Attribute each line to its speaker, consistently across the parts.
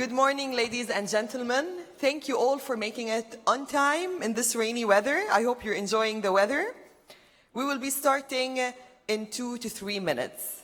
Speaker 1: Good morning, ladies and gentlemen. Thank you all for making it on time in this rainy weather. I hope you're enjoying the weather. We will be starting in 2 to 3 minutes.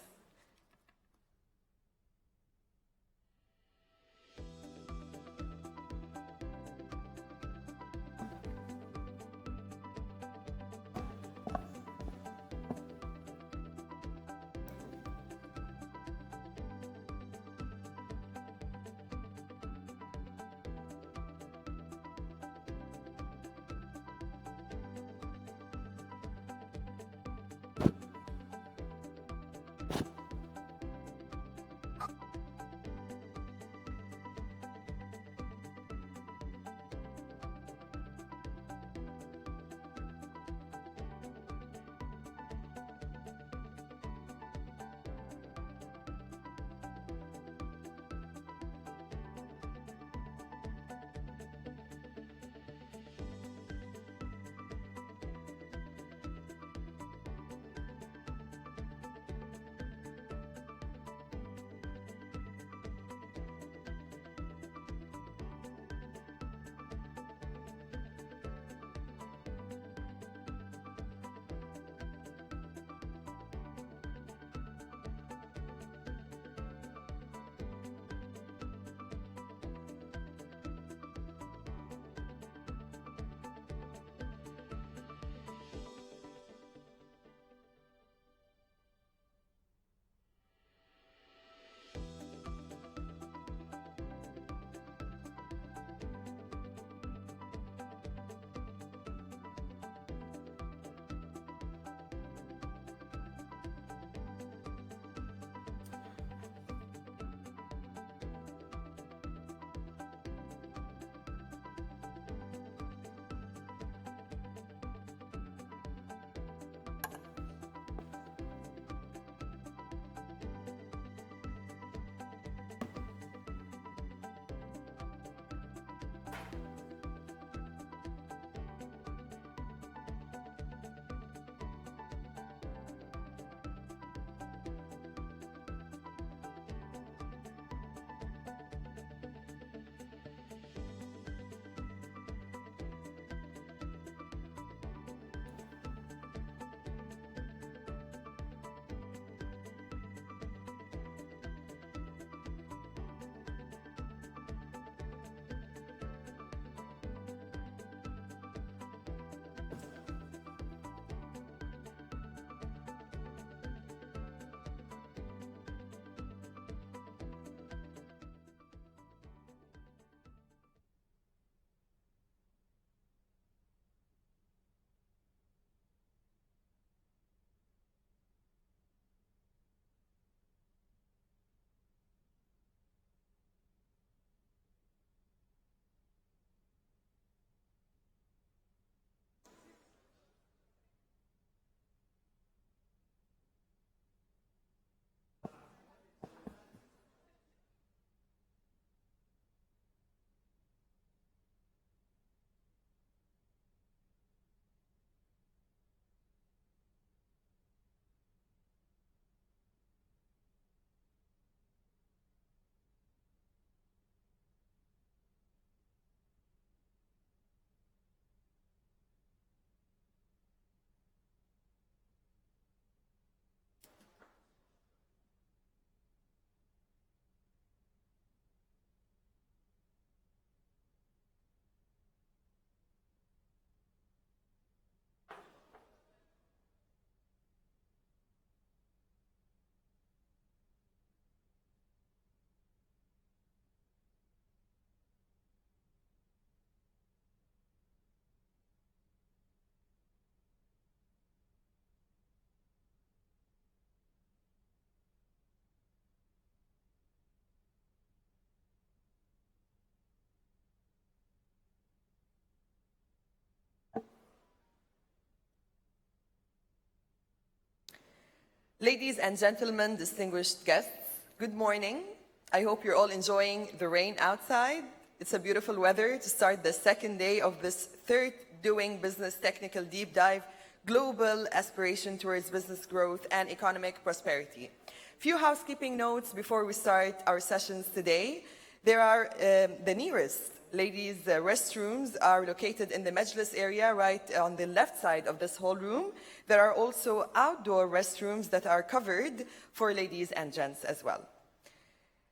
Speaker 1: Ladies and gentlemen, distinguished guests, good morning. I hope you're all enjoying the rain outside. It's a beautiful weather to start the second day of this third Doing Business Technical Deep Dive, Global Aspiration Towards Business Growth and Economic Prosperity. Few housekeeping notes before we start our sessions today. There are the nearest ladies' restrooms are located in the Majlis area right on the left side of this whole room. There are also outdoor restrooms that are covered for ladies and gents as well.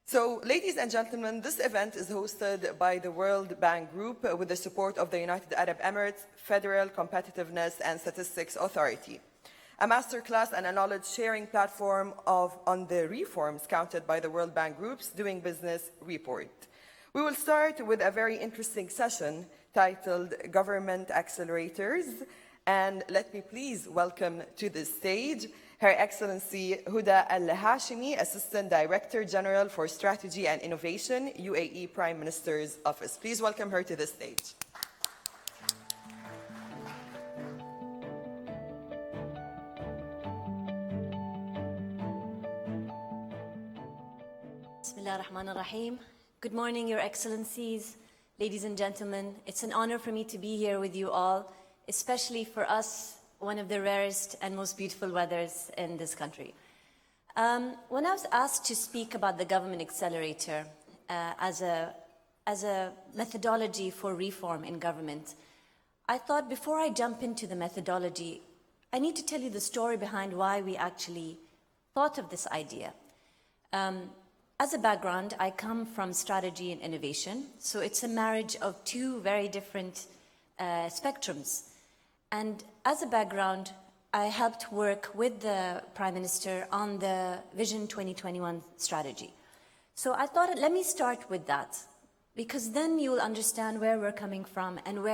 Speaker 1: So, ladies and gentlemen, this event is hosted by the World Bank Group with the support of the United Arab Emirates Federal Competitiveness and Statistics Authority, a masterclass and a knowledge-sharing platform on the reforms counted by the World Bank Group's Doing Business report. We will start with a very interesting session titled Government Accelerators, and let me please welcome to the stage Her Excellency Huda Al-Hashimi, Assistant Director General for Strategy and Innovation, UAE Prime Minister's Office. Please welcome her to the stage.
Speaker 2: Bismillah ar-Rahman ar-Rahim. Good morning, Your Excellencies, ladies and gentlemen. It's an honor for me to be here with you all, especially for us, one of the rarest and most beautiful weathers in this country. When I was asked to speak about the Government Accelerator as a methodology for reform in government, I thought before I jump into the methodology, I need to tell you the story behind why we actually thought of this idea. As a background, I come from strategy and innovation, so it's a marriage of two very different spectrums. And as a background, I helped work with the Prime Minister on the Vision 2021 strategy. So I thought, let me start with that, because then you'll understand where we're coming from and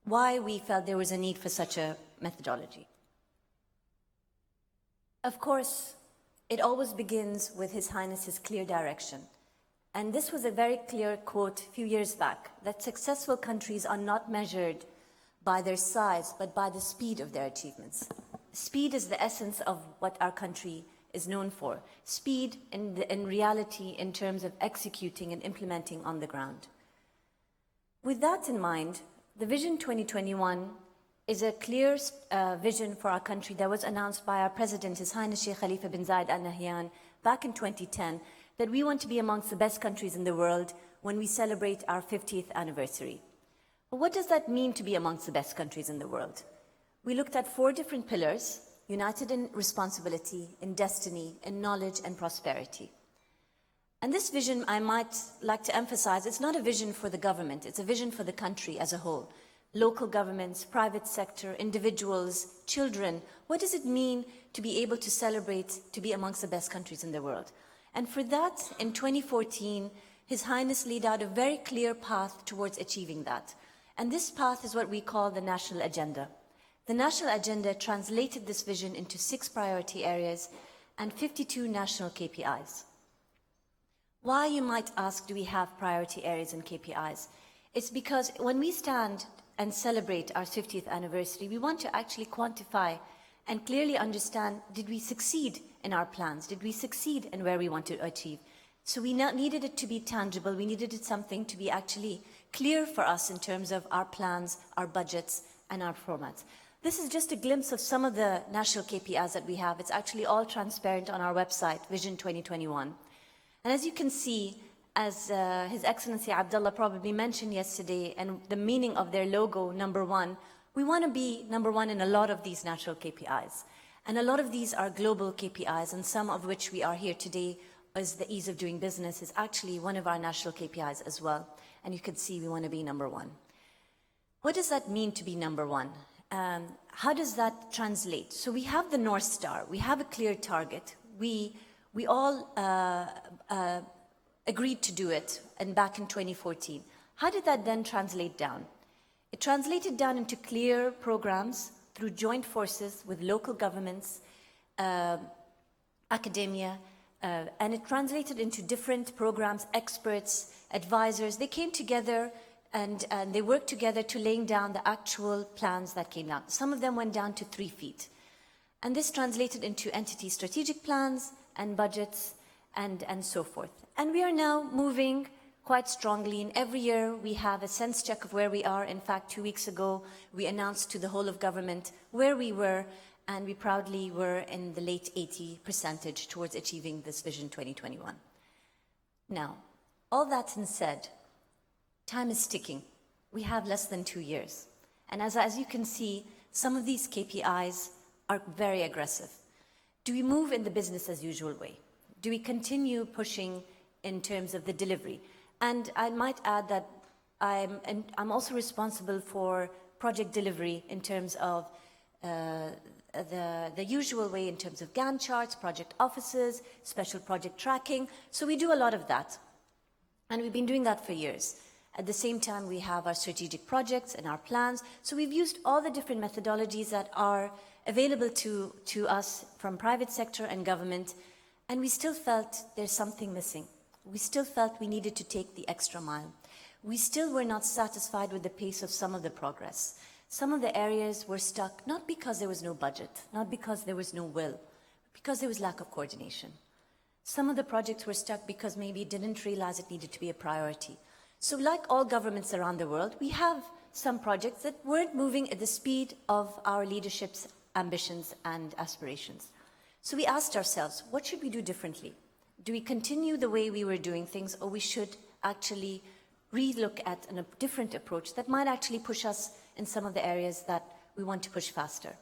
Speaker 2: why we felt there was a need for such a methodology. Of course, it always begins with His Highness's clear direction. And this was a very clear quote a few years back, that successful countries are not measured by their size, but by the speed of their achievements. Speed is the essence of what our country is known for. Speed in reality in terms of executing and implementing on the ground. With that in mind, the Vision 2021 is a clear vision for our country that was announced by our President, His Highness Sheikh Khalifa bin Zayed Al Nahyan, back in 2010, that we want to be amongst the best countries in the world when we celebrate our 50th anniversary. But what does that mean to be amongst the best countries in the world? We looked at 4 different pillars: united in responsibility, in destiny, in knowledge, and prosperity. And this vision, I might like to emphasize, it's not a vision for the government, it's a vision for the country as a whole. Local governments, private sector, individuals, children. What does it mean to be able to celebrate, to be amongst the best countries in the world? And for that, in 2014, His Highness laid out a very clear path towards achieving that. And this path is what we call the National Agenda. The National Agenda translated this vision into 6 priority areas and 52 national KPIs. Why, you might ask, do we have priority areas and KPIs? It's because when we stand and celebrate our 50th anniversary, we want to actually quantify and clearly understand, did we succeed in our plans? Did we succeed in where we want to achieve? So we needed it to be tangible. We needed it something to be actually clear for us in terms of our plans, our budgets, and our formats. This is just a glimpse of some of the national KPIs that we have. It's actually all transparent on our website, Vision 2021. And as you can see, as His Excellency Abdullah probably mentioned yesterday, and the meaning of their logo, number 1, we want to be number 1 in a lot of these national KPIs. And a lot of these are global KPIs, and some of which we are here today as the ease of doing business is actually one of our national KPIs as well. And you can see we want to be number 1. What does that mean to be number 1? How does that translate? So we have the North Star. We have a clear target. We all agreed to do it, and back in 2014. How did that then translate down? It translated down into clear programs through joint forces with local governments, academia, and it translated into different programs, experts, advisors. They came together and they worked together to laying down the actual plans that came down. Some of them went down to 3 feet. And this translated into entity strategic plans and budgets and so forth. And we are now moving quite strongly, and every year we have a sense check of where we are. In fact, 2 weeks ago, we announced to the whole of government where we were, and we proudly were in the late 80% towards achieving this Vision 2021. Now, All that being said, time is ticking. We have less than 2 years. And as you can see, some of these KPIs are very aggressive. Do we move in the business as usual way? Do we continue pushing in terms of the delivery? And I might add that I'm also responsible for project delivery in terms of the usual way in terms of Gantt charts, project offices, special project tracking. So we do a lot of that. And we've been doing that for years. At the same time, we have our strategic projects and our plans. So we've used all the different methodologies that are available to us from private sector and government. And we still felt there's something missing. We still felt we needed to take the extra mile. We still were not satisfied with the pace of some of the progress. Some of the areas were stuck, not because there was no budget, not because there was no will, but because there was lack of coordination. Some of the projects were stuck because maybe didn't realize it needed to be a priority. So like all governments around the world, we have some projects that weren't moving at the speed of our leadership's ambitions and aspirations. So we asked ourselves, what should we do differently? Do we continue the way we were doing things, or we should actually relook at a different approach that might actually push us in some of the areas that we want to push faster?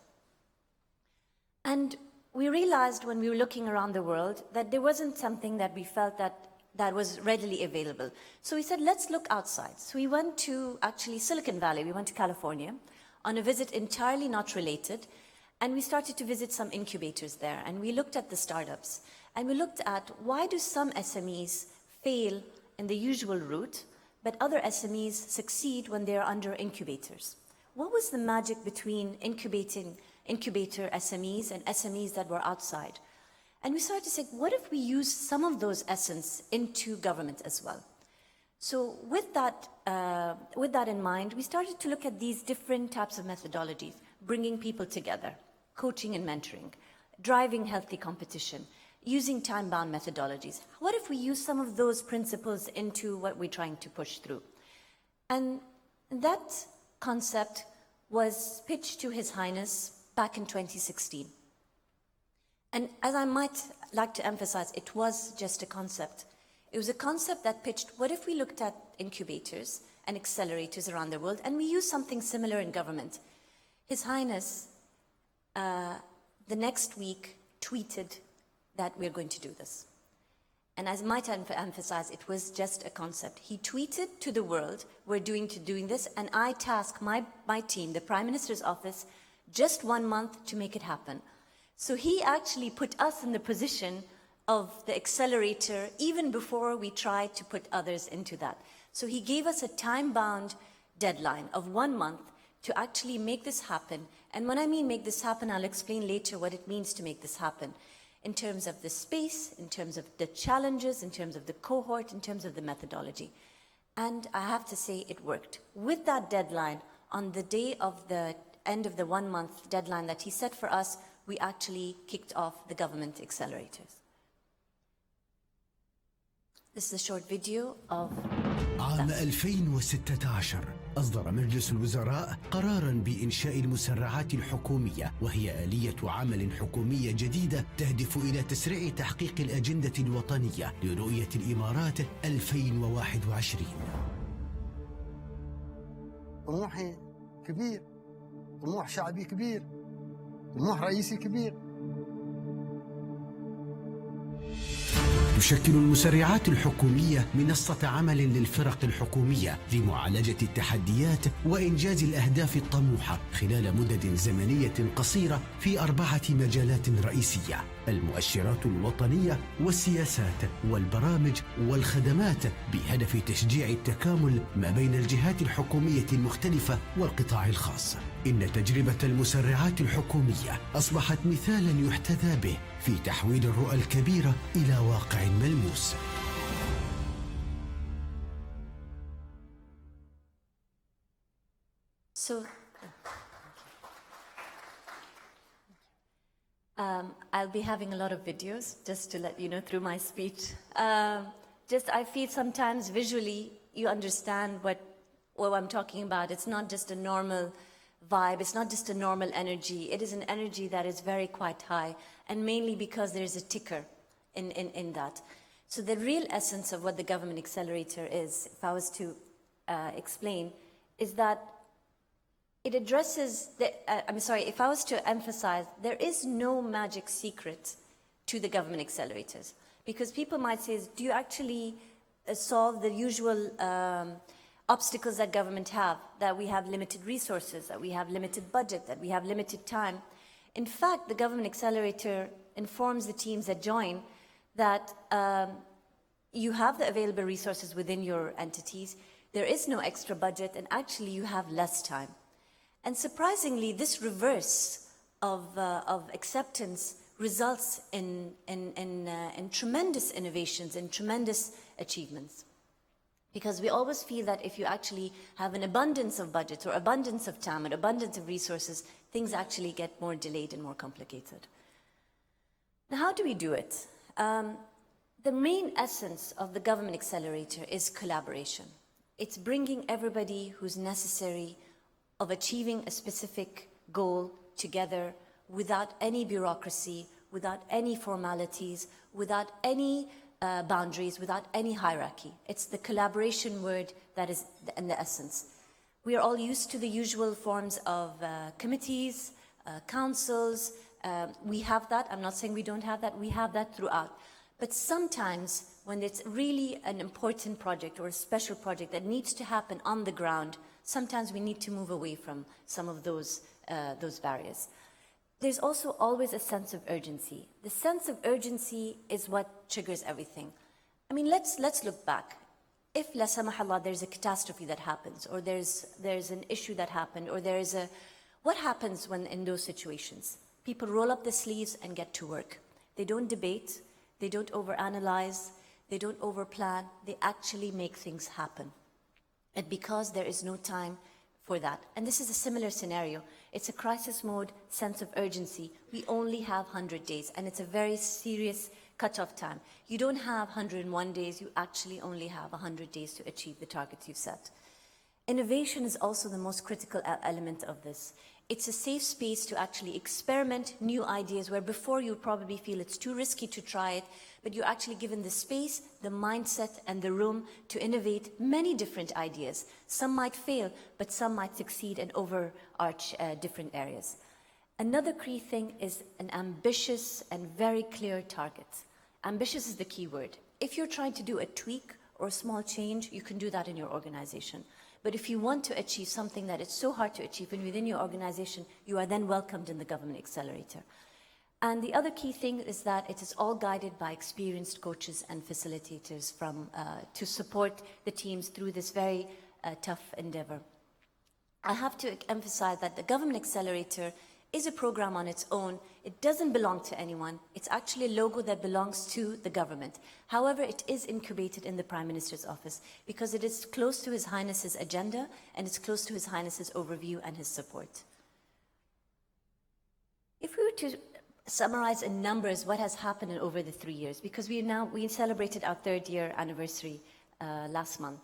Speaker 2: And we realized when we were looking around the world that there wasn't something that we felt that was readily available. So we said, let's look outside. So we went to actually Silicon Valley, we went to California on a visit entirely not related, and we started to visit some incubators there, and we looked at the startups, and we looked at why do some SMEs fail in the usual route, but other SMEs succeed when they're under incubators. What was the magic between incubator SMEs and SMEs that were outside? And we started to say, what if we use some of those essence into government as well? So with that in mind, we started to look at these different types of methodologies, bringing people together, coaching and mentoring, driving healthy competition, using time-bound methodologies. What if we use some of those principles into what we're trying to push through? And that concept was pitched to His Highness back in 2016. And as I might like to emphasize, it was just a concept. It was a concept that pitched, what if we looked at incubators and accelerators around the world, and we use something similar in government? His Highness, the next week, tweeted that we're going to do this. And as I might emphasize, it was just a concept. He tweeted to the world, we're doing this, and I tasked my team, the Prime Minister's office, just 1 month to make it happen. So he actually put us in the position of the accelerator even before we tried to put others into that. So he gave us a time-bound deadline of 1 month to actually make this happen. And when I mean make this happen, I'll explain later what it means to make this happen in terms of the space, in terms of the challenges, in terms of the cohort, in terms of the methodology. And I have to say it worked. With that deadline, on the day of the end of the 1 month deadline that he set for us, we actually kicked off the government accelerators. This is a short video of
Speaker 3: عام 2016 أصدر مجلس الوزراء قراراً بإنشاء المسرعات الحكومية، وهي آلية عمل حكومية جديدة تهدف إلى تسريع تحقيق الأجندة الوطنية لرؤية الإمارات 2021.
Speaker 4: طموحي كبير، طموح شعبي كبير، طموح رئيسي كبير.
Speaker 3: تشكل المسرعات الحكومية منصة عمل للفرق الحكومية لمعالجة التحديات وإنجاز الأهداف الطموحة خلال مدد زمنية قصيرة في 4 مجالات رئيسية: المؤشرات الوطنية والسياسات والبرامج والخدمات، بهدف تشجيع التكامل ما بين الجهات الحكومية المختلفة والقطاع الخاص. إن تجربة المسرعات الحكومية أصبحت مثالاً يحتذى به في تحويل الرؤى الكبيرة إلى واقع ملموس.
Speaker 2: So, I'll be having a lot of videos, just to let you know through my speech. I feel sometimes visually you understand what I'm talking about. It's not just a normal vibe, it's not just a normal energy. It is an energy that is very quite high, and mainly because there's a ticker in that. So the real essence of what the Government Accelerator is, if I was to explain, is that it addresses, if I was to emphasize, there is no magic secret to the Government Accelerators. Because people might say, do you actually solve the usual obstacles that government have, that we have limited resources, that we have limited budget, that we have limited time? In fact, the Government Accelerator informs the teams that join that you have the available resources within your entities, there is no extra budget, and actually you have less time. And surprisingly, this reverse of acceptance results in tremendous innovations, in tremendous achievements. Because we always feel that if you actually have an abundance of budget or abundance of time or abundance of resources, things actually get more delayed and more complicated. Now, how do we do it? The main essence of the Government Accelerator is collaboration. It's bringing everybody who's necessary of achieving a specific goal together without any bureaucracy, without any formalities, without any boundaries, without any hierarchy. It's the collaboration word that is in the essence. We are all used to the usual forms of committees, councils. We have that. I'm not saying we don't have that. We have that throughout. But sometimes when it's really an important project or a special project that needs to happen on the ground, sometimes we need to move away from some of those barriers. There's also always a sense of urgency. The sense of urgency is what triggers everything. I mean, let's look back. If, la samah Allah, there's a catastrophe that happens, or there's an issue that happened, or what happens when in those situations? People roll up their sleeves and get to work. They don't debate, they don't overanalyze, they don't overplan, they actually make things happen. And because there is no time for that. And this is a similar scenario. It's a crisis mode, sense of urgency. We only have 100 days, and it's a very serious cutoff time. You don't have 101 days, you actually only have 100 days to achieve the targets you've set. Innovation is also the most critical element of this. It's a safe space to actually experiment new ideas where before you probably feel it's too risky to try it, but you're actually given the space, the mindset, and the room to innovate many different ideas. Some might fail, but some might succeed and overarch different areas. Another key thing is an ambitious and very clear target. Ambitious is the key word. If you're trying to do a tweak or a small change, you can do that in your organization. But if you want to achieve something that is so hard to achieve within your organization, you are then welcomed in the Government Accelerator. And the other key thing is that it is all guided by experienced coaches and facilitators to support the teams through this very tough endeavor. I have to emphasize that the Government Accelerator is a program on its own. It doesn't belong to anyone. It's actually a logo that belongs to the government. However, it is incubated in the Prime Minister's office because it is close to His Highness's agenda and it's close to His Highness's overview and his support. If we were to summarize in numbers what has happened over the 3 years, because we celebrated our 3rd year anniversary last month.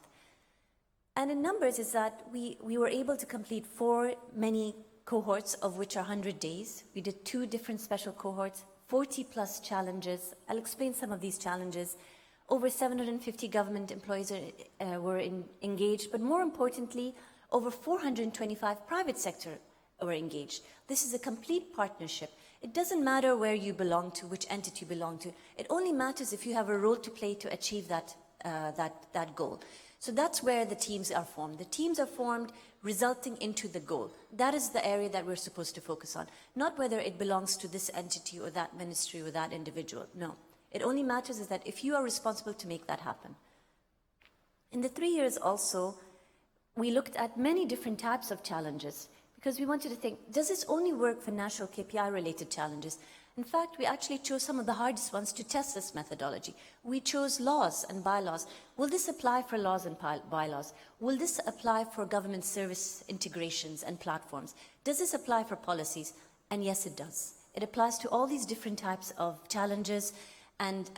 Speaker 2: And in numbers is that we were able to complete 4 many cohorts, of which are 100 days. We did 2 different special cohorts, 40 plus challenges. I'll explain some of these challenges. Over 750 government employees were engaged, but more importantly, over 425 private sector were engaged. This is a complete partnership. It doesn't matter where you belong to, which entity you belong to. It only matters if you have a role to play to achieve that goal. So that's where the teams are formed. The teams are formed resulting into the goal. That is the area that we're supposed to focus on. Not whether it belongs to this entity or that ministry or that individual. No. It only matters is that if you are responsible to make that happen. In the 3 years also, we looked at many different types of challenges because we wanted to think, does this only work for national KPI-related challenges? In fact, we actually chose some of the hardest ones to test this methodology. We chose laws and bylaws. Will this apply for laws and bylaws? Will this apply for government service integrations and platforms? Does this apply for policies? And yes, it does. It applies to all these different types of challenges, and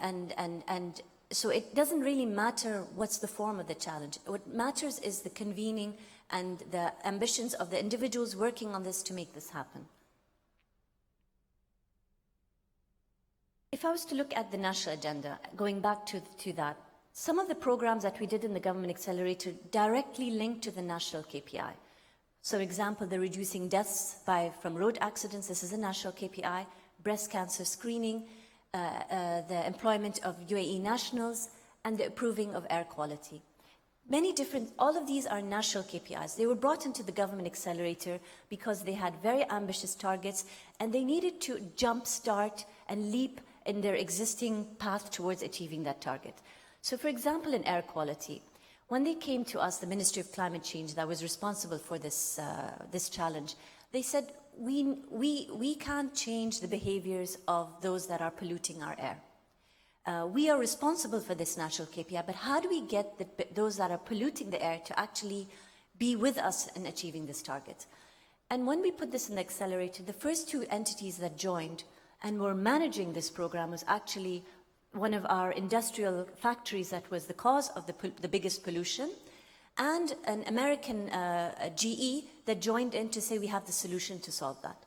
Speaker 2: so it doesn't really matter what's the form of the challenge. What matters is the convening and the ambitions of the individuals working on this to make this happen. If I was to look at the national agenda, going back to that, some of the programs that we did in the Government Accelerator directly linked to the national KPI. So, example, the reducing deaths from road accidents, this is a national KPI, breast cancer screening, the employment of UAE nationals, and the improving of air quality. All of these are national KPIs. They were brought into the Government Accelerator because they had very ambitious targets and they needed to jumpstart and leap in their existing path towards achieving that target. So, for example, in air quality, when they came to us, the Ministry of Climate Change that was responsible for this challenge, they said, we can't change the behaviors of those that are polluting our air. We are responsible for this national KPI, but how do we get those that are polluting the air to actually be with us in achieving this target? And when we put this in the accelerator, the first two entities that joined and were managing this program was actually one of our industrial factories that was the cause of the biggest pollution, and an American GE that joined in to say we have the solution to solve that.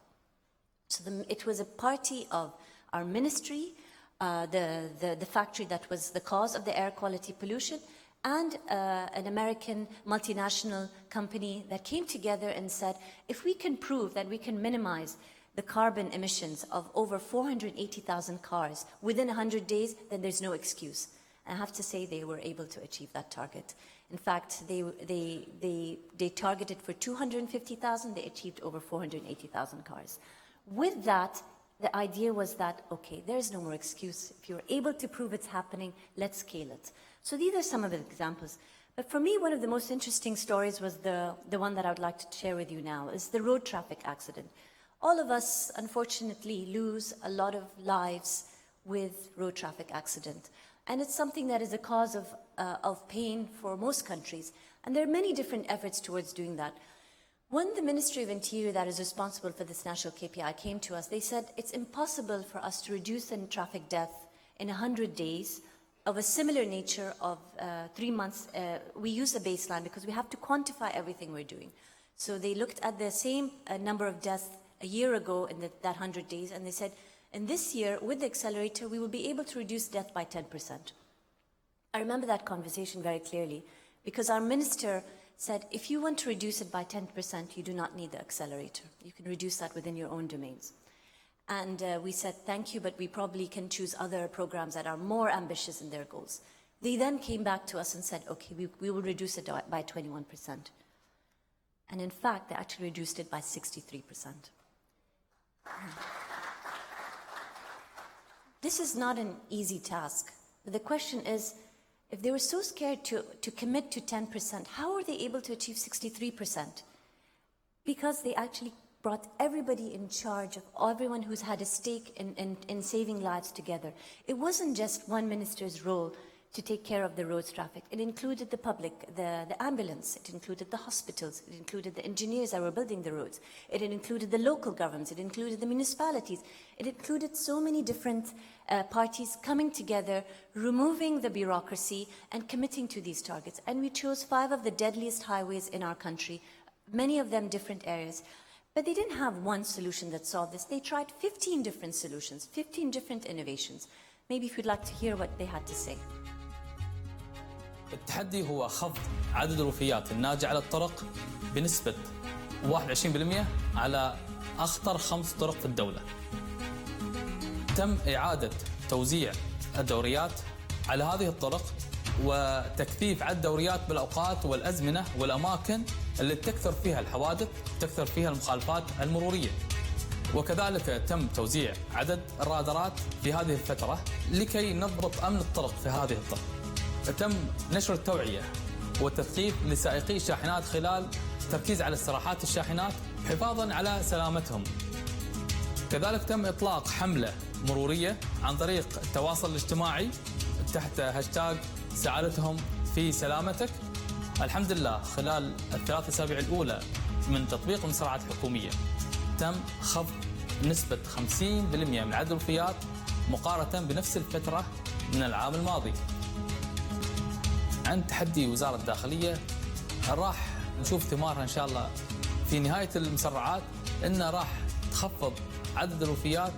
Speaker 2: So it was a party of our ministry, the factory that was the cause of the air quality pollution, and an American multinational company that came together and said, if we can prove that we can minimize the carbon emissions of over 480,000 cars within 100 days, then there's no excuse. And I have to say they were able to achieve that target. In fact, they targeted for 250,000, they achieved over 480,000 cars. With that, the idea was that, okay, there's no more excuse. If you're able to prove it's happening, let's scale it. So these are some of the examples. But for me, one of the most interesting stories was the one that I would like to share with you now, is the road traffic accident. All of us, unfortunately, lose a lot of lives with road traffic accident. And it's something that is a cause of pain for most countries. And there are many different efforts towards doing that. When the Ministry of Interior that is responsible for this national KPI came to us, they said it's impossible for us to reduce the traffic death in 100 days of a similar nature of 3 months. We use a baseline because we have to quantify everything we're doing. So they looked at the same number of deaths a year ago in that 100 days, and they said, in this year, with the accelerator, we will be able to reduce death by 10%. I remember that conversation very clearly, because our minister said, if you want to reduce it by 10%, you do not need the accelerator. You can reduce that within your own domains. And we said, thank you, but we probably can choose other programs that are more ambitious in their goals. They then came back to us and said, okay, we will reduce it by 21%. And in fact, they actually reduced it by 63%. This is not an easy task. But the question is, if they were so scared to commit to 10%, how are they able to achieve 63%? Because they actually brought everybody in charge of everyone who's had a stake in saving lives together. It wasn't just one minister's role to take care of the roads traffic. It included the public, the ambulance, it included the hospitals, it included the engineers that were building the roads, it included the local governments, it included the municipalities, it included so many different parties coming together, removing the bureaucracy and committing to these targets. And we chose 5 of the deadliest highways in our country, many of them different areas. But they didn't have one solution that solved this. They tried 15 different solutions, 15 different innovations. Maybe if you'd like to hear what they had to say.
Speaker 5: التحدي هو خفض عدد الوفيات الناجعة على الطرق بنسبة 21% على أخطر 5 طرق في الدولة. تم إعادة توزيع الدوريات على هذه الطرق وتكثيف عدد الدوريات بالأوقات والأزمنة والأماكن اللي تكثر فيها الحوادث، تكثر فيها المخالفات المرورية. وكذلك تم توزيع عدد الرادارات في هذه الفترة لكي نضبط أمن الطرق في هذه الطرق. تم نشر التوعية والتثقيف لسائقي الشاحنات خلال التركيز على استراحات الشاحنات حفاظاً على سلامتهم. كذلك تم إطلاق حملة مرورية عن طريق التواصل الاجتماعي تحت هاشتاج سعادتهم في سلامتك. الحمد لله خلال ال3 أسابيع الأولى من تطبيق المسرعات الحكومية تم خفض نسبة 50% من عدد الوفيات مقارنة بنفس الفترة من العام الماضي. عن تحدي وزارة الداخلية راح نشوف ثمارها إن شاء الله في نهاية المسرعات، إنه راح تخفض عدد الوفيات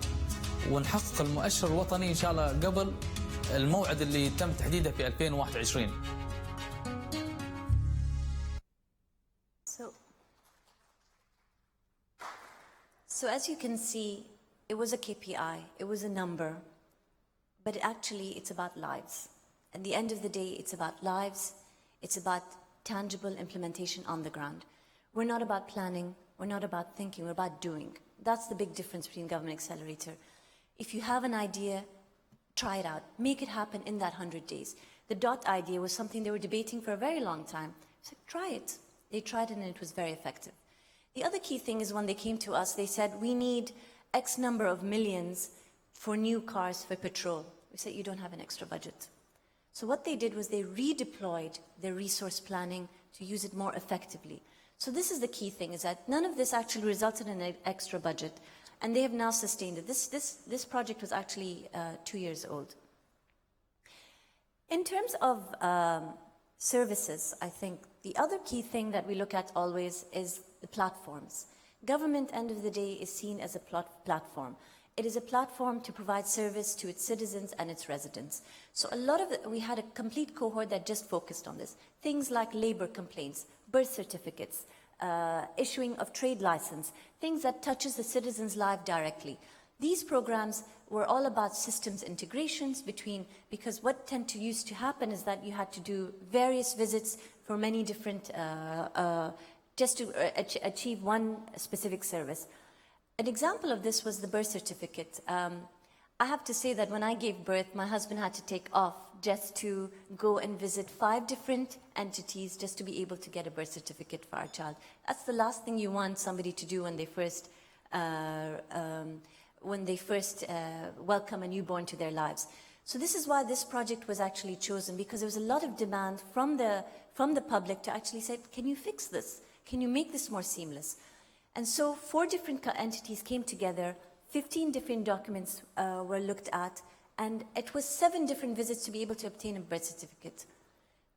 Speaker 5: ونحقق المؤشر الوطني إن شاء الله قبل الموعد اللي تم تحديده في 2021.
Speaker 2: So as you can see, it was a KPI, it was a number, but actually it's about lives. At the end of the day, it's about lives, it's about tangible implementation on the ground. We're not about planning, we're not about thinking, we're about doing. That's the big difference between Government Accelerator. If you have an idea, try it out, make it happen in that 100 days. The DOT idea was something they were debating for a very long time. So try it. They tried it and it was very effective. The other key thing is when they came to us, they said, we need X number of millions for new cars for petrol. We said, you don't have an extra budget. So what they did was they redeployed their resource planning to use it more effectively. So this is the key thing, is that none of this actually resulted in an extra budget, and they have now sustained it. This project was actually 2 years old. In terms of services, I think the other key thing that we look at always is the platforms. Government, end of the day, is seen as a platform. It is a platform to provide service to its citizens and its residents. So a lot of we had a complete cohort that just focused on this. Things like labor complaints, birth certificates, issuing of trade license, things that touches the citizen's life directly. These programs were all about systems integrations because what used to happen is that you had to do various visits for many different, just to achieve one specific service. An example of this was the birth certificate. I have to say that when I gave birth, my husband had to take off just to go and visit 5 different entities just to be able to get a birth certificate for our child. That's the last thing you want somebody to do when they first welcome a newborn to their lives. So this is why this project was actually chosen, because there was a lot of demand from the public to actually say, can you fix this? Can you make this more seamless? And so 4 different entities came together, 15 different documents were looked at, and it was 7 different visits to be able to obtain a birth certificate.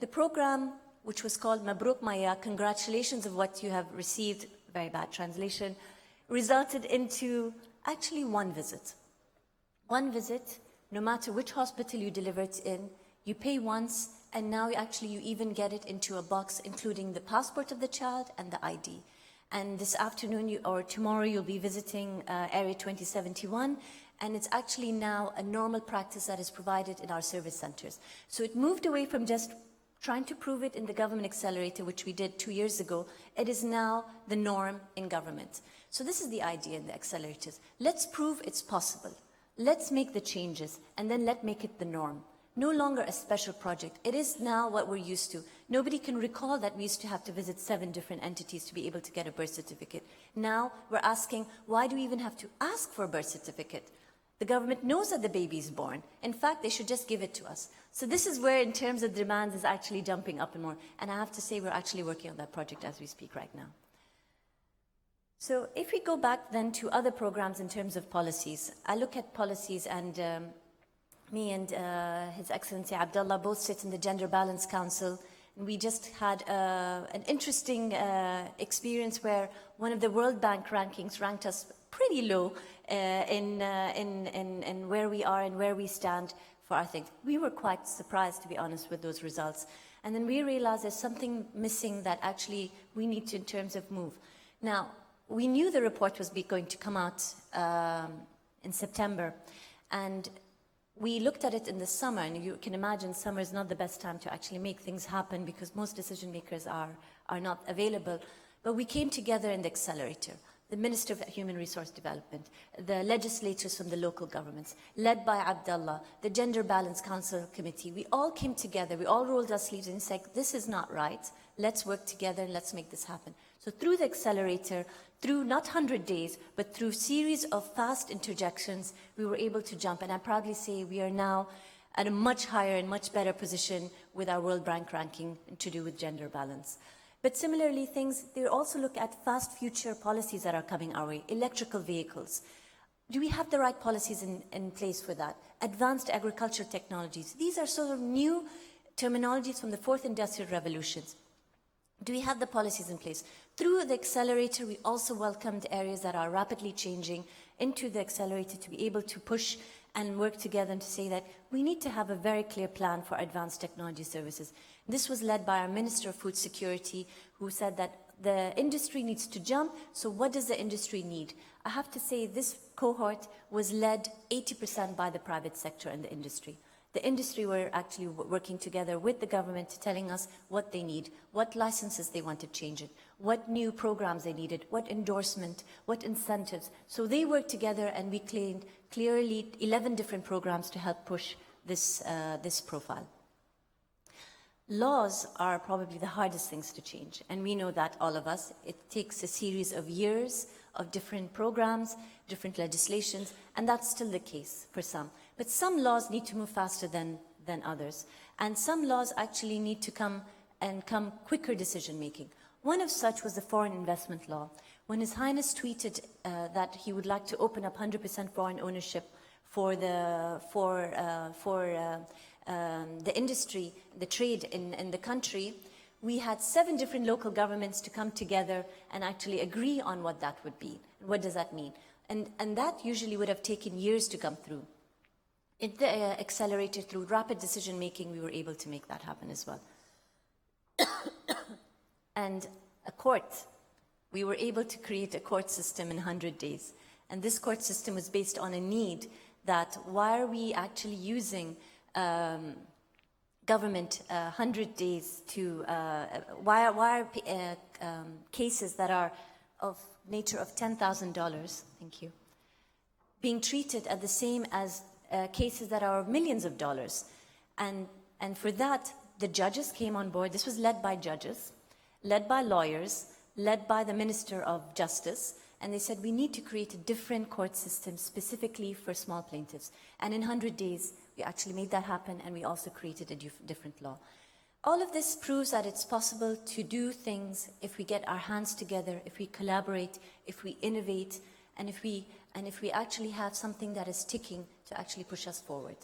Speaker 2: The program, which was called Mabruk Maya, congratulations of what you have received, very bad translation, resulted into actually 1 visit. 1 visit, no matter which hospital you deliver it in, you pay once, and now you even get it into a box, including the passport of the child and the ID. And this afternoon or tomorrow you'll be visiting Area 2071, and it's actually now a normal practice that is provided in our service centers. So it moved away from just trying to prove it in the Government Accelerator, which we did 2 years ago. It is now the norm in government. So this is the idea in the accelerators. Let's prove it's possible. Let's make the changes, and then let's make it the norm. No longer a special project. It is now what we're used to. Nobody can recall that we used to have to visit 7 different entities to be able to get a birth certificate. Now we're asking, why do we even have to ask for a birth certificate? The government knows that the baby is born. In fact, they should just give it to us. So this is where, in terms of demands, is actually jumping up and more. And I have to say, we're actually working on that project as we speak right now. So if we go back then to other programs in terms of policies, I look at policies, and me and His Excellency Abdullah both sit in the Gender Balance Council. And we just had an interesting experience where one of the World Bank rankings ranked us pretty low in where we are and where we stand for our things. We were quite surprised, to be honest, with those results. And then we realized there's something missing that actually we need to, in terms of move. Now, we knew the report was going to come out in September, and we looked at it in the summer, and you can imagine summer is not the best time to actually make things happen because most decision makers are not available. But we came together in the accelerator, the Minister of Human Resource Development, the legislators from the local governments, led by Abdullah, the Gender Balance Council Committee. We all came together, we all rolled our sleeves and said, this is not right, let's work together and let's make this happen. So through the accelerator, through not 100 days, but through series of fast interjections, we were able to jump. And I proudly say we are now at a much higher and much better position with our World Bank ranking to do with gender balance. But similarly, they also look at fast future policies that are coming our way. Electrical vehicles. Do we have the right policies in place for that? Advanced agricultural technologies. These are sort of new terminologies from the 4th Industrial Revolutions. Do we have the policies in place? Through the accelerator, we also welcomed areas that are rapidly changing, into the accelerator to be able to push and work together and to say that we need to have a very clear plan for advanced technology services. This was led by our Minister of Food Security, who said that the industry needs to jump, so what does the industry need? I have to say this cohort was led 80% by the private sector and the industry. The industry were actually working together with the government, telling us what they need, what licenses they want to change it, what new programs they needed, what endorsement, what incentives. So they worked together, and we claimed clearly 11 different programs to help push this profile. Laws are probably the hardest things to change, and we know that, all of us. It takes a series of years of different programs, different legislations, and that's still the case for some. But some laws need to move faster than others, and some laws actually need to come quicker decision making. One of such was the Foreign Investment Law. When His Highness tweeted that he would like to open up 100% foreign ownership for the industry, the trade in the country, we had 7 different local governments to come together and actually agree on what that would be. What does that mean? And that usually would have taken years to come through. In the accelerator, through rapid decision making, we were able to make that happen as well. And a court, we were able to create a court system in 100 days. And this court system was based on a need that why are we actually using government 100 days to, why are cases that are of nature of $10,000, thank you, being treated at the same as cases that are millions of dollars. And for that, the judges came on board. This was led by judges, led by lawyers, led by the Minister of Justice, and they said we need to create a different court system specifically for small plaintiffs. And in 100 days, we actually made that happen, and we also created a different law. All of this proves that it's possible to do things if we get our hands together, if we collaborate, if we innovate, and if we actually have something that is ticking to actually push us forward.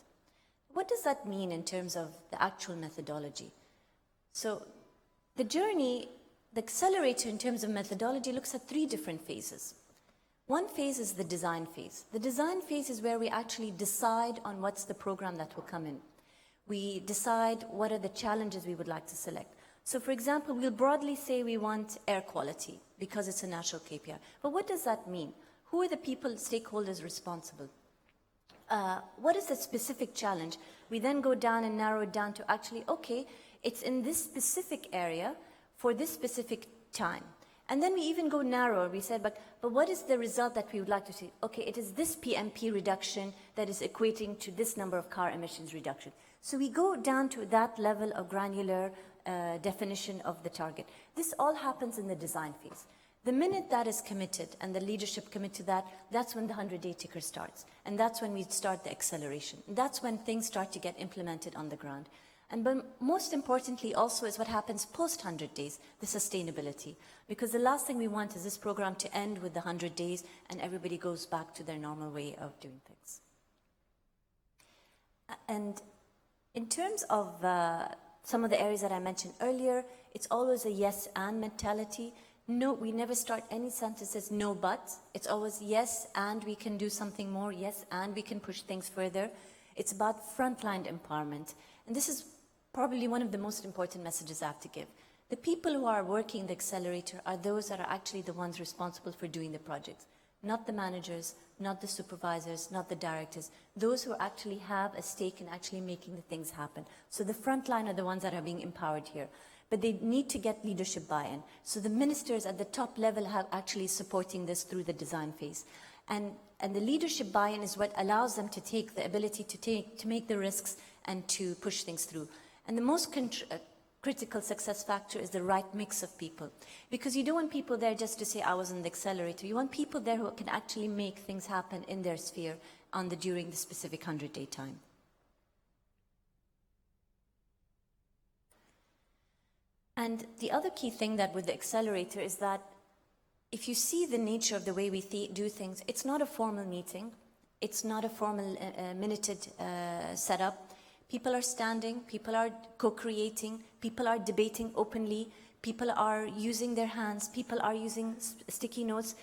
Speaker 2: What does that mean in terms of the actual methodology? So the journey, the accelerator in terms of methodology looks at 3 different phases. One phase is the design phase. The design phase is where we actually decide on what's the program that will come in. We decide what are the challenges we would like to select. So for example, we'll broadly say we want air quality because it's a national KPI. But what does that mean? Who are the people, stakeholders responsible? What is the specific challenge? We then go down and narrow it down to actually, okay, it's in this specific area for this specific time. And then we even go narrower. We said, but what is the result that we would like to see? Okay, it is this PMP reduction that is equating to this number of car emissions reduction. So we go down to that level of granular definition of the target. This all happens in the design phase. The minute that is committed and the leadership commit to that, that's when the 100-day ticker starts. And that's when we start the acceleration. That's when things start to get implemented on the ground. But most importantly also is what happens post 100 days, the sustainability. Because the last thing we want is this program to end with the 100 days and everybody goes back to their normal way of doing things. And in terms of some of the areas that I mentioned earlier, it's always a yes and mentality. No, we never start any sentences no but. It's always yes and we can do something more, yes and we can push things further. It's about frontline empowerment. And this is probably one of the most important messages I have to give. The people who are working the accelerator are those that are actually the ones responsible for doing the projects. Not the managers, not the supervisors, not the directors. Those who actually have a stake in actually making the things happen. So the frontline are the ones that are being empowered here. But they need to get leadership buy-in. So the ministers at the top level are actually supporting this through the design phase. And the leadership buy-in is what allows them to take the ability to make the risks and to push things through. And the most critical success factor is the right mix of people. Because you don't want people there just to say, I was in the accelerator. You want people there who can actually make things happen in their sphere during the specific 100-day time. And the other key thing that with the accelerator is that if you see the nature of the way we do things, it's not a formal meeting. It's not a formal minuted setup. People are standing, people are co-creating, people are debating openly, people are using their hands, people are using sticky notes.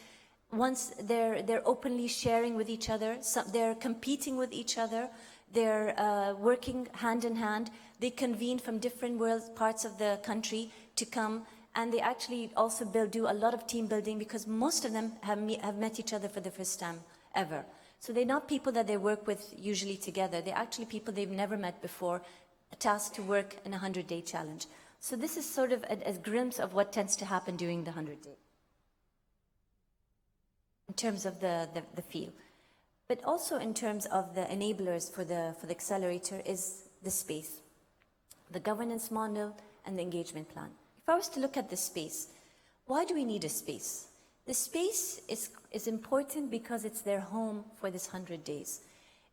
Speaker 2: Once they're openly sharing with each other, they're competing with each other, they're working hand in hand. They convene from different parts of the country to come, and they actually also do a lot of team building, because most of them have met each other for the first time ever. So they're not people that they work with usually together. They're actually people they've never met before, tasked to work in a 100-day challenge. So this is sort of a glimpse of what tends to happen during the 100-day. In terms of the feel. But also in terms of the enablers for the accelerator is the space, the governance model, and the engagement plan. If I was to look at the space, why do we need a space? The space is important because it's their home for this 100 days.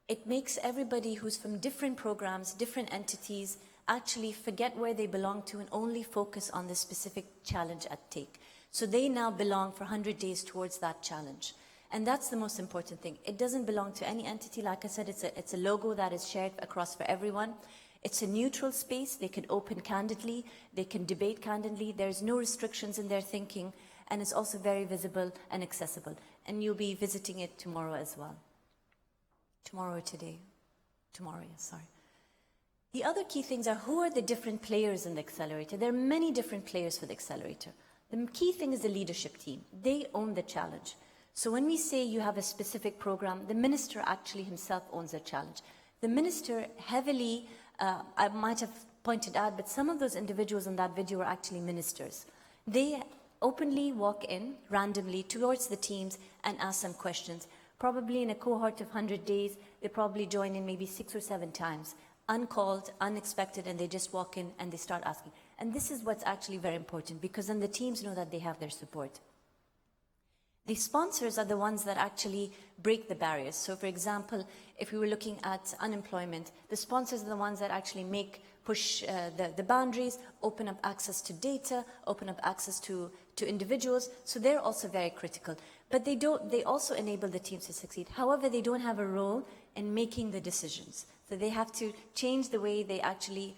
Speaker 2: It makes everybody who's from different programs, different entities, actually forget where they belong to and only focus on the specific challenge at stake. So they now belong for 100 days towards that challenge. And that's the most important thing. It doesn't belong to any entity. Like I said, it's a logo that is shared across for everyone. It's a neutral space. They can open candidly. They can debate candidly. There's no restrictions in their thinking. And it's also very visible and accessible. And you'll be visiting it tomorrow as well. Tomorrow or today? Tomorrow, yes, sorry. The other key things are, who are the different players in the accelerator? There are many different players for the accelerator. The key thing is the leadership team. They own the challenge. So when we say you have a specific program, the minister actually himself owns the challenge. The minister heavily, I might have pointed out, but some of those individuals in that video were actually ministers. They openly walk in randomly towards the teams and ask them questions. Probably in a cohort of 100 days, they probably join in maybe 6 or 7 times, uncalled, unexpected, and they just walk in and they start asking. And this is what's actually very important, because then the teams know that they have their support. The sponsors are the ones that actually break the barriers. So for example, if we were looking at unemployment, the sponsors are the ones that actually push the boundaries, open up access to data, open up access to individuals. So they're also very critical. But they also enable the teams to succeed. However, they don't have a role in making the decisions. So they have to change the way they actually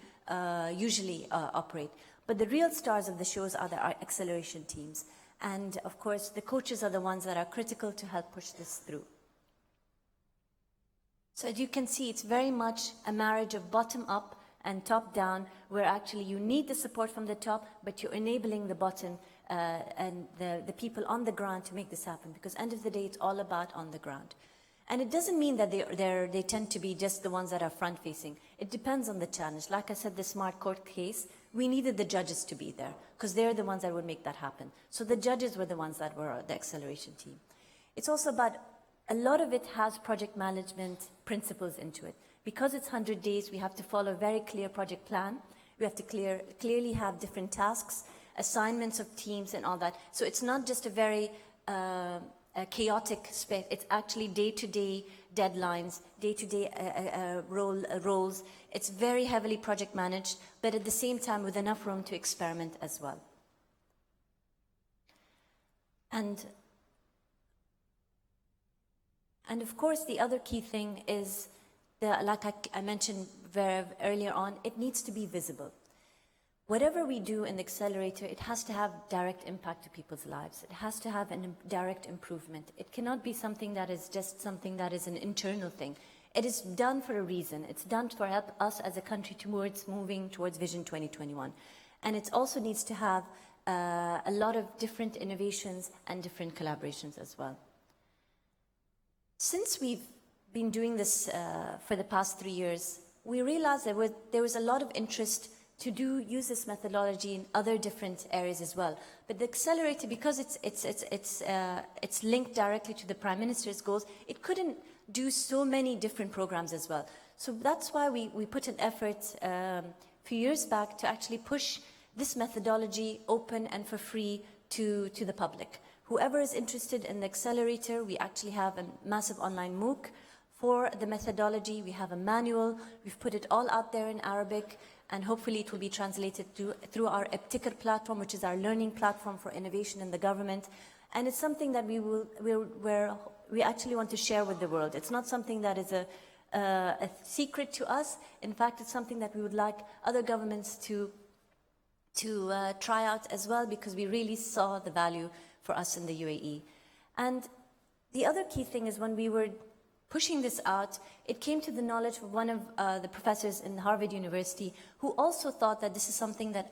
Speaker 2: usually operate. But the real stars of the shows are our acceleration teams. And of course, the coaches are the ones that are critical to help push this through. So as you can see, it's very much a marriage of bottom up and top down, where actually you need the support from the top, but you're enabling the bottom and the people on the ground to make this happen. Because end of the day, it's all about on the ground. And it doesn't mean that they tend to be just the ones that are front-facing. It depends on the challenge. Like I said, the smart court case, we needed the judges to be there, because they're the ones that would make that happen. So the judges were the ones that were the acceleration team. It's also about, a lot of it has project management principles into it. Because it's 100 days, we have to follow a very clear project plan. We have to clearly have different tasks, assignments of teams and all that. So it's not just a very chaotic space. It's actually day-to-day deadlines, day-to-day roles. It's very heavily project managed, but at the same time with enough room to experiment as well. And of course, the other key thing is, like I mentioned very earlier on, it needs to be visible. Whatever we do in the accelerator, it has to have direct impact to people's lives. It has to have a direct improvement. It cannot be something that is just something that is an internal thing. It is done for a reason. It's done to help us as a country towards moving towards Vision 2021. And it also needs to have a lot of different innovations and different collaborations as well. Since we've been doing this for the past 3 years, we realized there was a lot of interest to use this methodology in other different areas as well. But the accelerator, because it's linked directly to the Prime Minister's goals, it couldn't do so many different programs as well. So that's why we put an effort a few years back to actually push this methodology open and for free to the public. Whoever is interested in the accelerator, we actually have a massive online MOOC for the methodology. We have a manual. We've put it all out there in Arabic, and hopefully it will be translated through our Eptiker platform, which is our learning platform for innovation in the government. And it's something that we actually want to share with the world. It's not something that is a secret to us. In fact, it's something that we would like other governments to try out as well, because we really saw the value for us in the UAE. And the other key thing is when we were pushing this out, it came to the knowledge of one of the professors in Harvard University who also thought that this is something that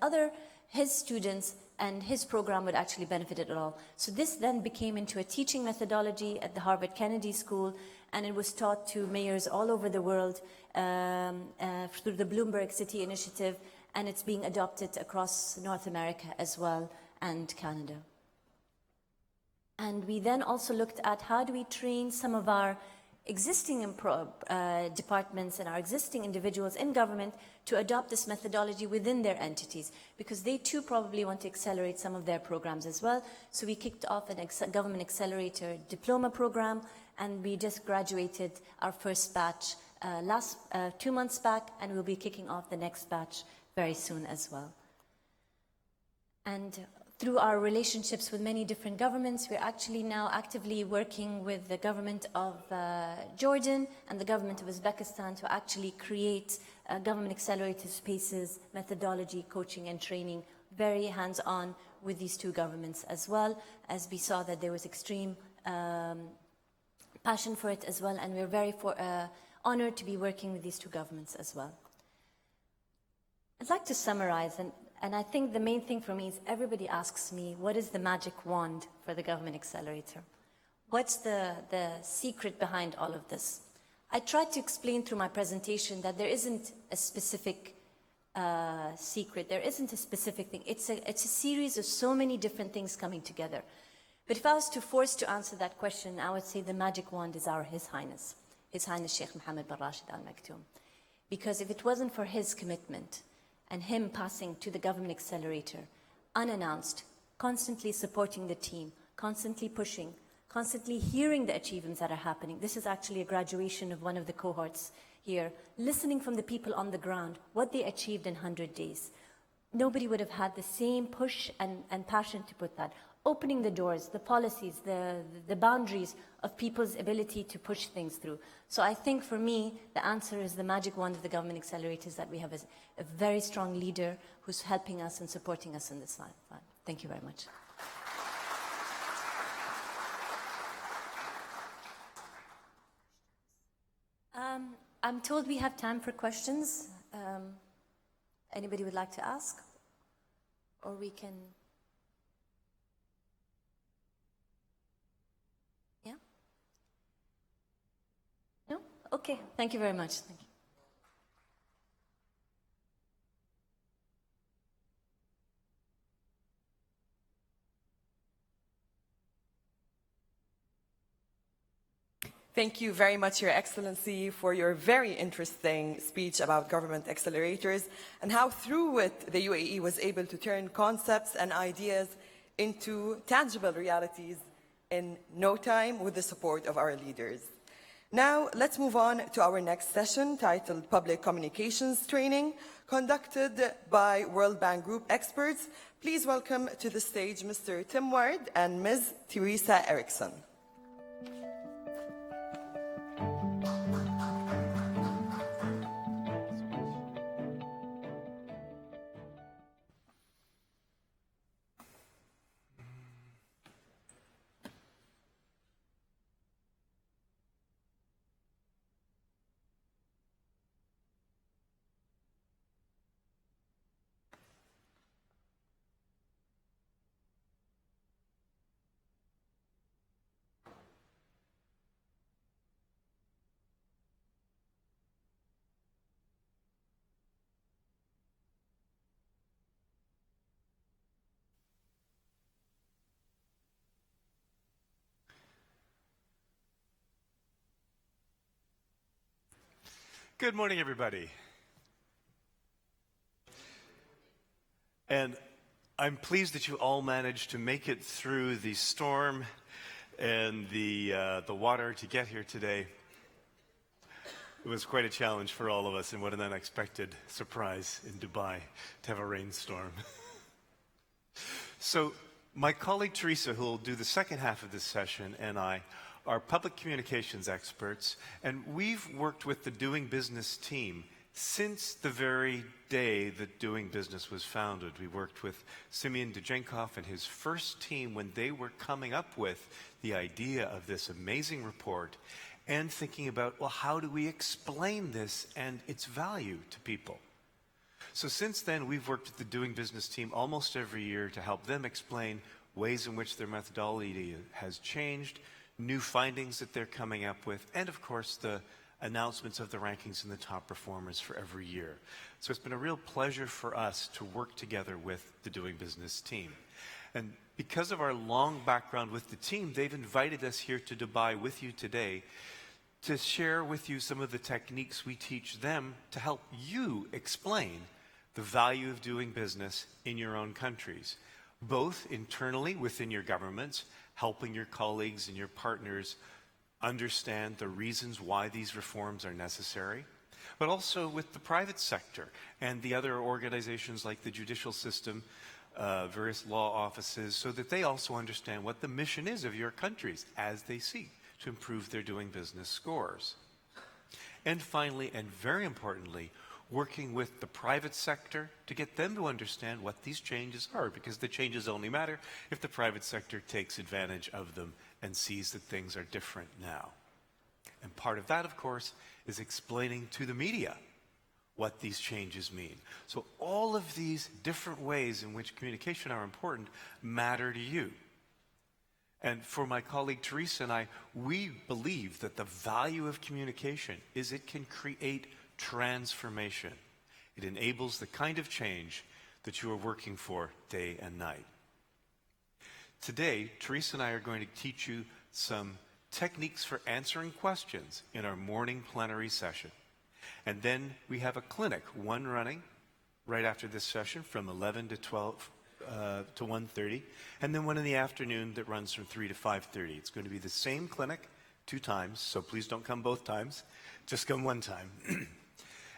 Speaker 2: his students and his program would actually benefit at all. So this then became into a teaching methodology at the Harvard Kennedy School, and it was taught to mayors all over the world through the Bloomberg City Initiative, and it's being adopted across North America as well, and Canada. And we then also looked at how do we train some of our existing departments and our existing individuals in government to adopt this methodology within their entities, because they too probably want to accelerate some of their programs as well. So we kicked off a government accelerator diploma program, and we just graduated our first batch 2 months back, and we'll be kicking off the next batch very soon as well. And through our relationships with many different governments, we're actually now actively working with the government of Jordan and the government of Uzbekistan to actually create government accelerator spaces, methodology, coaching and training, very hands-on with these two governments as well, as we saw that there was extreme passion for it as well, and we're very honored to be working with these two governments as well. I'd like to summarize, and I think the main thing for me is everybody asks me, what is the magic wand for the government accelerator? What's the secret behind all of this? I tried to explain through my presentation that there isn't a specific secret. There isn't a specific thing. It's a series of so many different things coming together. But if I was forced to answer that question, I would say the magic wand is His Highness Sheikh Mohammed bin Rashid Al Maktoum. Because if it wasn't for his commitment, and him passing to the government accelerator, unannounced, constantly supporting the team, constantly pushing, constantly hearing the achievements that are happening. This is actually a graduation of one of the cohorts here, listening from the people on the ground, what they achieved in 100 days. Nobody would have had the same push and passion to put that. Opening the doors, the policies, the boundaries of people's ability to push things through. So I think for me, the answer is the magic wand of the government accelerators, that we have a very strong leader who's helping us and supporting us in this line. Thank you very much. I'm told we have time for questions. Anybody would like to ask? Or we can... No? Okay, thank you very much. Thank you.
Speaker 1: Thank you very much, Your Excellency, for your very interesting speech about government accelerators and how through it the UAE was able to turn concepts and ideas into tangible realities in no time with the support of our leaders. Now, let's move on to our next session titled Public Communications Training, conducted by World Bank Group experts. Please welcome to the stage Mr. Tim Ward and Ms. Teresa Erickson.
Speaker 6: Good morning, everybody. And I'm pleased that you all managed to make it through the storm and the water to get here today. It was quite a challenge for all of us, and what an unexpected surprise in Dubai to have a rainstorm. So my colleague Teresa, who will do the second half of this session, and I are public communications experts, and we've worked with the Doing Business team Since the very day that Doing Business was founded, we worked with Simeon Dudjenkov and his first team when they were coming up with the idea of this amazing report and thinking about, well, how do we explain this and its value to people? So since then, we've worked with the Doing Business team almost every year to help them explain ways in which their methodology has changed, new findings that they're coming up with, and of course, the announcements of the rankings and the top performers for every year. So it's been a real pleasure for us to work together with the Doing Business team. And because of our long background with the team, they've invited us here to Dubai with you today to share with you some of the techniques we teach them to help you explain the value of doing business in your own countries, both internally within your governments, helping your colleagues and your partners understand the reasons why these reforms are necessary, but also with the private sector and the other organizations like the judicial system, various law offices, so that they also understand what the mission is of your countries as they seek to improve their doing business scores. And finally, and very importantly, working with the private sector to get them to understand what these changes are, because the changes only matter if the private sector takes advantage of them and sees that things are different now. And part of that, of course, is explaining to the media what these changes mean. So all of these different ways in which communication are important matter to you. And for my colleague Teresa and I, we believe that the value of communication is it can create transformation. It enables the kind of change that you are working for day and night. Today, Teresa and I are going to teach you some techniques for answering questions in our morning plenary session. And then we have a clinic, one running right after this session from 11 to 12 to 1:30, and then one in the afternoon that runs from 3 to 5:30. It's going to be the same clinic 2 times, so please don't come both times. Just come one time.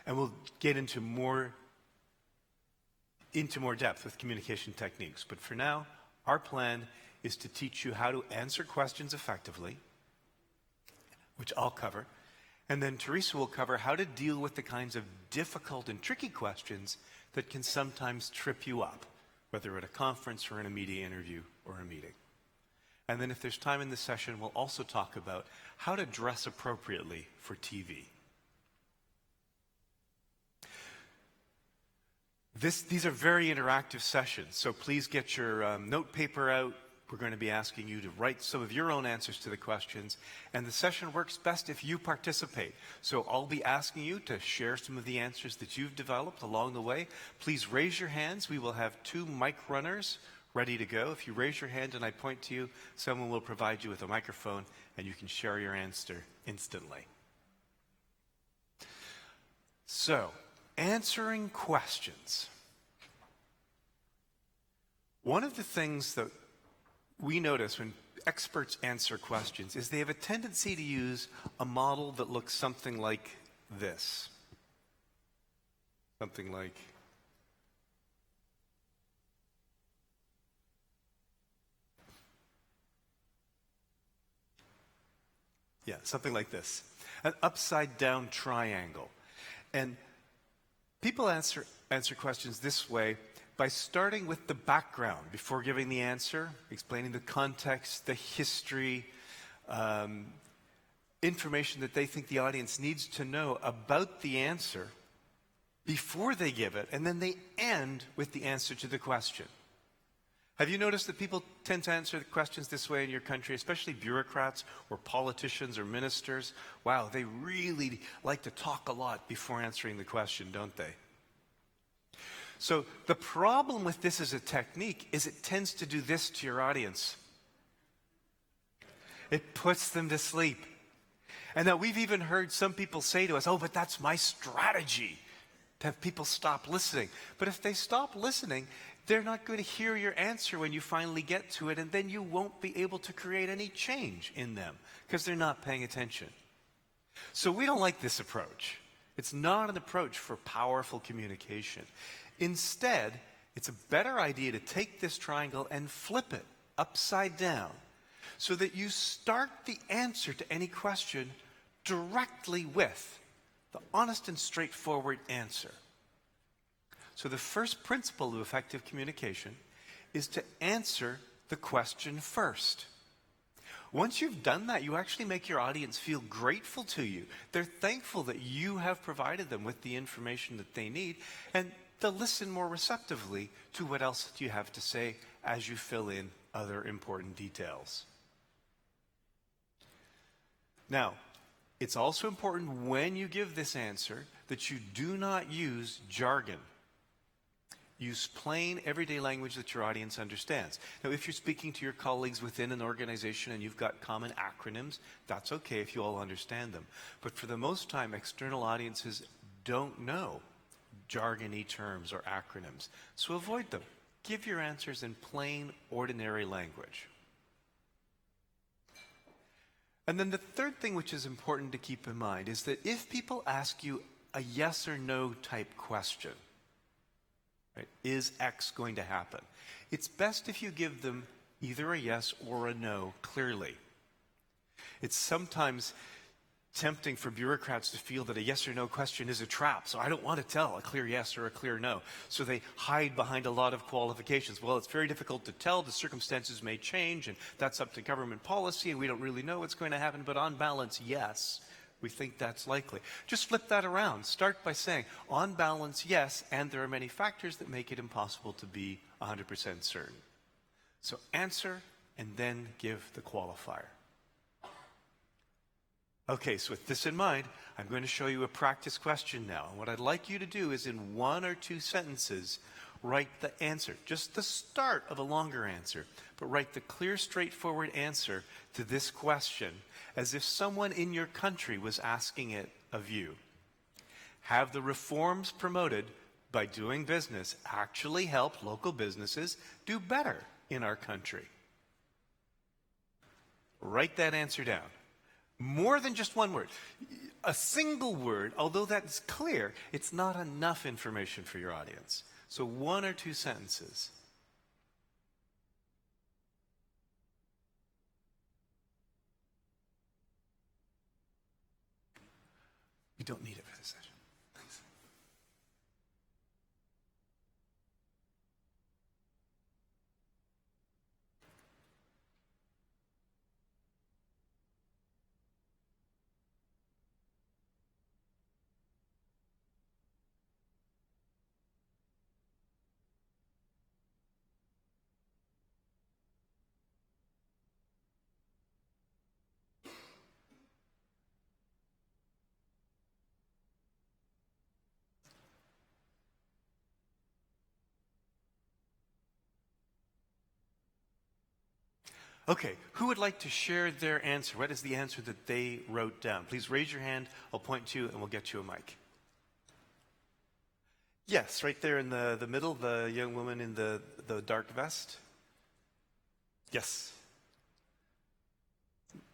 Speaker 6: And we'll get into more depth with communication techniques. But for now, our plan is to teach you how to answer questions effectively, which I'll cover. And then Teresa will cover how to deal with the kinds of difficult and tricky questions that can sometimes trip you up, whether at a conference or in a media interview or a meeting. And then if there's time in the session, we'll also talk about how to dress appropriately for TV. These are very interactive sessions, so please get your note paper out. We're going to be asking you to write some of your own answers to the questions, and the session works best if you participate. So I'll be asking you to share some of the answers that you've developed along the way. Please raise your hands. We will have 2 mic runners ready to go. If you raise your hand and I point to you, someone will provide you with a microphone, and you can share your answer instantly. So, answering questions. One of the things that we notice when experts answer questions is they have a tendency to use a model that looks something like this. Something like something like this. An upside down triangle. And people answer questions this way by starting with the background before giving the answer, explaining the context, the history, information that they think the audience needs to know about the answer before they give it, and then they end with the answer to the question. Have you noticed that people tend to answer the questions this way in your country, especially bureaucrats or politicians or ministers? Wow, they really like to talk a lot before answering the question, don't they? So the problem with this as a technique is it tends to do this to your audience. It puts them to sleep. And now we've even heard some people say to us, oh, but that's my strategy, to have people stop listening. But if they stop listening, they're not going to hear your answer when you finally get to it, and then you won't be able to create any change in them because they're not paying attention. So we don't like this approach. It's not an approach for powerful communication. Instead, it's a better idea to take this triangle and flip it upside down so that you start the answer to any question directly with the the honest and straightforward answer. So the first principle of effective communication is to answer the question first. Once you've done that, you actually make your audience feel grateful to you. They're thankful that you have provided them with the information that they need, and they'll listen more receptively to what else you have to say as you fill in other important details. Now, it's also important when you give this answer that you do not use jargon. Use plain, everyday language that your audience understands. Now, if you're speaking to your colleagues within an organization and you've got common acronyms, that's okay if you all understand them. But for the most time, external audiences don't know jargony terms or acronyms. So avoid them. Give your answers in plain, ordinary language. And then the third thing which is important to keep in mind is that if people ask you a yes or no type question, right, is X going to happen? It's best if you give them either a yes or a no clearly. It's sometimes tempting for bureaucrats to feel that a yes or no question is a trap, so I don't want to tell a clear yes or a clear no. So they hide behind a lot of qualifications. Well, it's very difficult to tell, the circumstances may change, and that's up to government policy, and we don't really know what's going to happen, but on balance, yes, we think that's likely. Just flip that around. Start by saying, on balance, yes, and there are many factors that make it impossible to be 100% certain. So answer, and then give the qualifier. Okay, so with this in mind, I'm going to show you a practice question now. And what I'd like you to do is in 1 or 2 sentences, write the answer, just the start of a longer answer, but write the clear, straightforward answer to this question as if someone in your country was asking it of you. Have the reforms promoted by doing business actually help local businesses do better in our country? Write that answer down. More than just one word. A single word, although that's clear, it's not enough information for your audience. So 1 or 2 sentences. You don't need it for this session. Thanks. Okay, who would like to share their answer? What is the answer that they wrote down? Please raise your hand. I'll point to you and we'll get you a mic. Yes, right there in the middle, the young woman in the dark vest. Yes.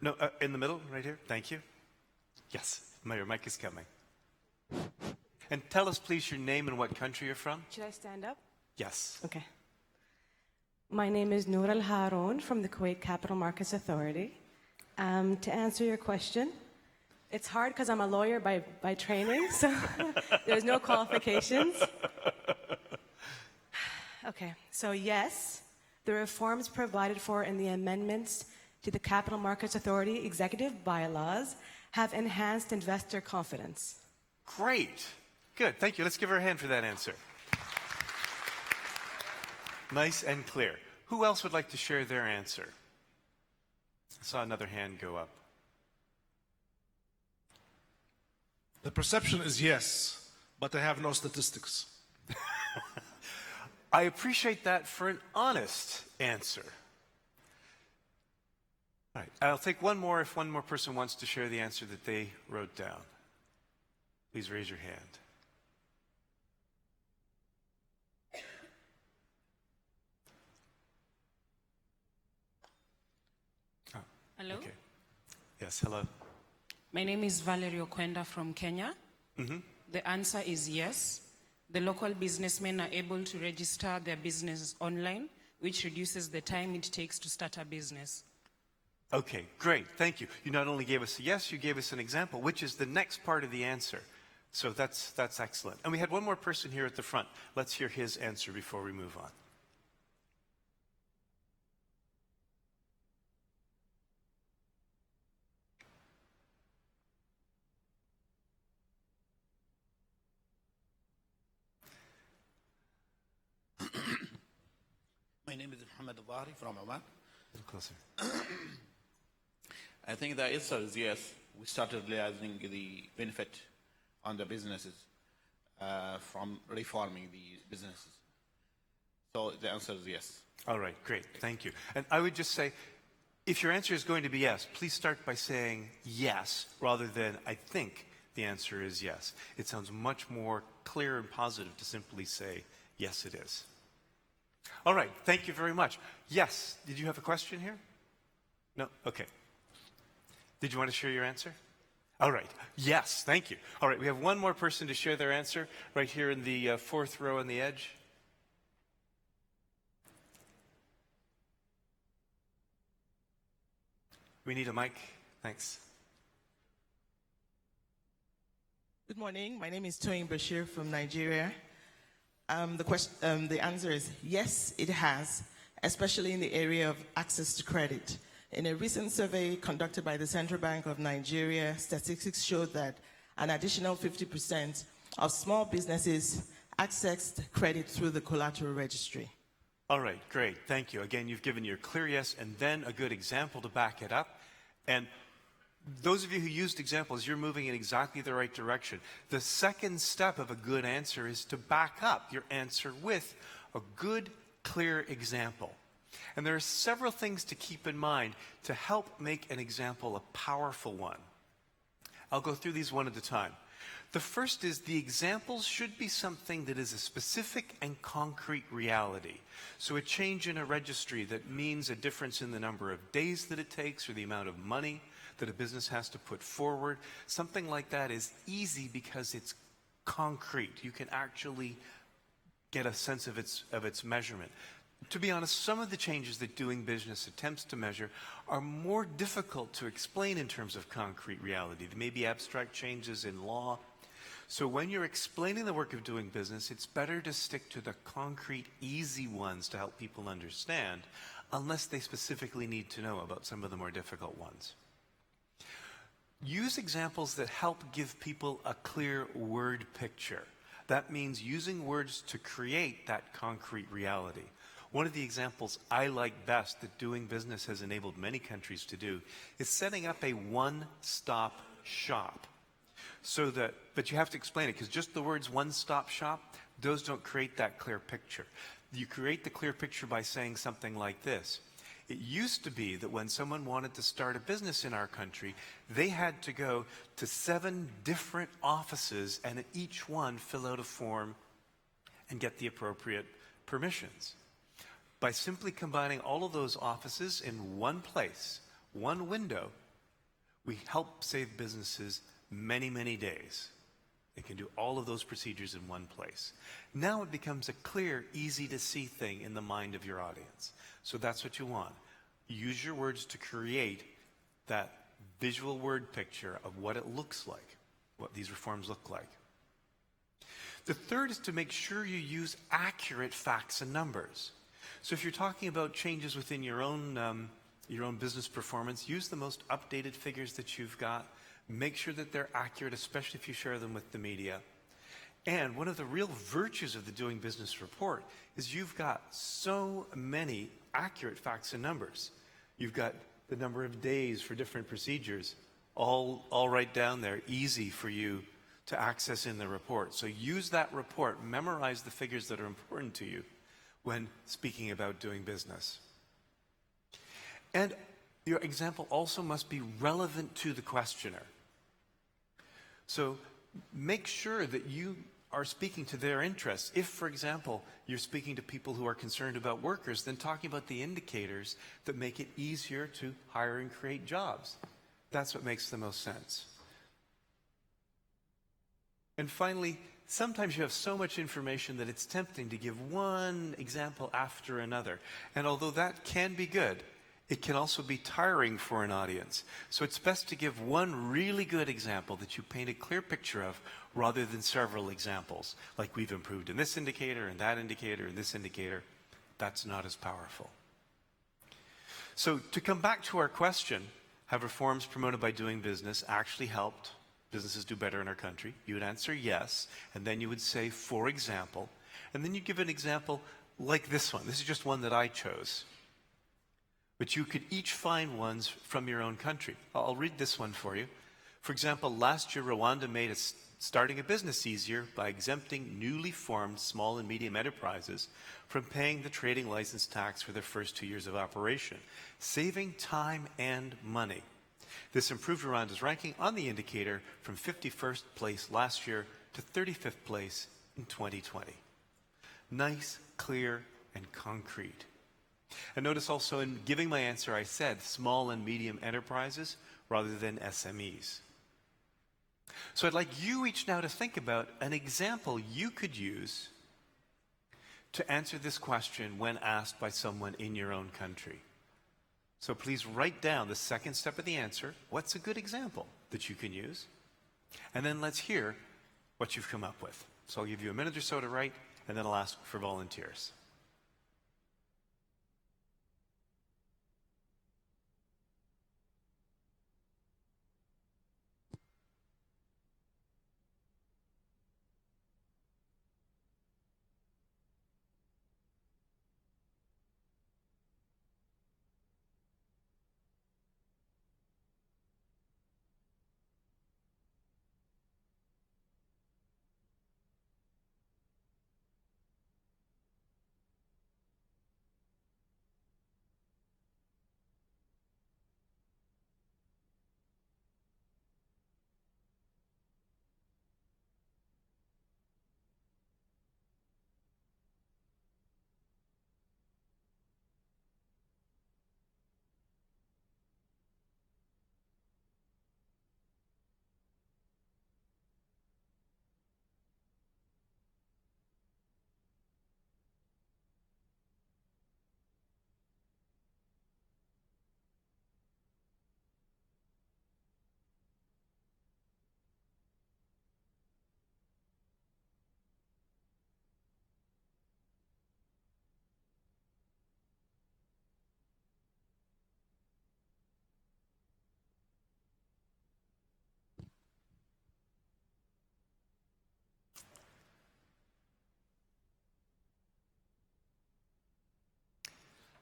Speaker 6: No, in the middle, right here. Thank you. Yes, your mic is coming. And tell us, please, your name and what country you're from.
Speaker 7: Should I stand up?
Speaker 6: Yes.
Speaker 7: Okay. My name is Noor Al Haroun from the Kuwait Capital Markets Authority. To answer your question, it's hard because I'm a lawyer by training, so there's no qualifications. Okay, so yes, the reforms provided for in the amendments to the Capital Markets Authority executive bylaws have enhanced investor confidence.
Speaker 6: Great. Good. Thank you. Let's give her a hand for that answer. Nice and clear. Who else would like to share their answer? I saw another hand go up.
Speaker 8: The perception is yes, but I have no statistics.
Speaker 6: I appreciate that for an honest answer. All right, I'll take one more if one more person wants to share the answer that they wrote down. Please raise your hand.
Speaker 9: Hello?
Speaker 6: Okay. Yes, hello.
Speaker 9: My name is Valerio Kwenda from Kenya. The answer is yes. The local businessmen are able to register their business online, which reduces the time it takes to start a business.
Speaker 6: Okay, great. Thank you. You not only gave us a yes, you gave us an example, which is the next part of the answer. So that's excellent. And we had one more person here at the front. Let's hear his answer before we move on.
Speaker 10: My name is Mohammed Al-Bahri from Oman.
Speaker 6: A little closer.
Speaker 10: I think the answer is yes. We started realizing the benefit on the businesses from reforming the businesses. So the answer is yes.
Speaker 6: All right, great. Thank you. And I would just say, if your answer is going to be yes, please start by saying yes rather than I think the answer is yes. It sounds much more clear and positive to simply say yes, it is. All right, thank you very much. Yes, did you have a question here? No? Okay. Did you want to share your answer? All right. Yes, thank you. All right, we have one more person to share their answer right here in the fourth row on the edge. We need a mic. Thanks.
Speaker 11: Good morning. My name is Toyin Bashir from Nigeria. The answer is yes, it has, especially in the area of access to credit. In a recent survey conducted by the Central Bank of Nigeria, statistics showed that an additional 50% of small businesses accessed credit through the collateral registry.
Speaker 6: All right, great. Thank you. Again, you've given your clear yes and then a good example to back it up. And those of you who used examples, you're moving in exactly the right direction. The second step of a good answer is to back up your answer with a good, clear example. And there are several things to keep in mind to help make an example a powerful one. I'll go through these one at a time. The first is the examples should be something that is a specific and concrete reality. So a change in a registry that means a difference in the number of days that it takes or the amount of money that a business has to put forward. Something like that is easy because it's concrete. You can actually get a sense of its measurement. To be honest, some of the changes that doing business attempts to measure are more difficult to explain in terms of concrete reality. There may be abstract changes in law. So when you're explaining the work of doing business, it's better to stick to the concrete, easy ones to help people understand, unless they specifically need to know about some of the more difficult ones. Use examples that help give people a clear word picture. That means using words to create that concrete reality. One of the examples I like best that doing business has enabled many countries to do is setting up a one-stop shop. But you have to explain it, because just the words one-stop shop, those don't create that clear picture. You create the clear picture by saying something like this. It used to be that when someone wanted to start a business in our country, they had to go to 7 different offices and at each one fill out a form and get the appropriate permissions. By simply combining all of those offices in one place, one window, we help save businesses many, many days. They can do all of those procedures in one place. Now it becomes a clear, easy to see thing in the mind of your audience. So that's what you want. Use your words to create that visual word picture of what it looks like, what these reforms look like. The third is to make sure you use accurate facts and numbers. So if you're talking about changes within your own business performance, use the most updated figures that you've got. Make sure that they're accurate, especially if you share them with the media. And one of the real virtues of the Doing Business report is you've got so many accurate facts and numbers. You've got the number of days for different procedures, all right down there, easy for you to access in the report. So use that report, memorize the figures that are important to you when speaking about doing business. And your example also must be relevant to the questioner. So make sure that you are speaking to their interests. If, for example, you're speaking to people who are concerned about workers, then talking about the indicators that make it easier to hire and create jobs. That's what makes the most sense. And finally, sometimes you have so much information that it's tempting to give one example after another. And although that can be good, It can also be tiring for an audience. So it's best to give one really good example that you paint a clear picture of rather than several examples, like we've improved in this indicator and that indicator and this indicator. That's not as powerful. So to come back to our question, have reforms promoted by doing business actually helped businesses do better in our country? You would answer yes, and then you would say, for example, and then you give an example like this one. This is just one that I chose. But you could each find ones from your own country. I'll read this one for you. For example, last year, Rwanda made starting a business easier by exempting newly formed small and medium enterprises from paying the trading license tax for their first 2 years of operation, saving time and money. This improved Rwanda's ranking on the indicator from 51st place last year to 35th place in 2020. Nice, clear, and concrete. And notice also in giving my answer, I said small and medium enterprises rather than SMEs. So I'd like you each now to think about an example you could use to answer this question when asked by someone in your own country. So please write down the second step of the answer. What's a good example that you can use? And then let's hear what you've come up with. So I'll give you a minute or so to write, and then I'll ask for volunteers.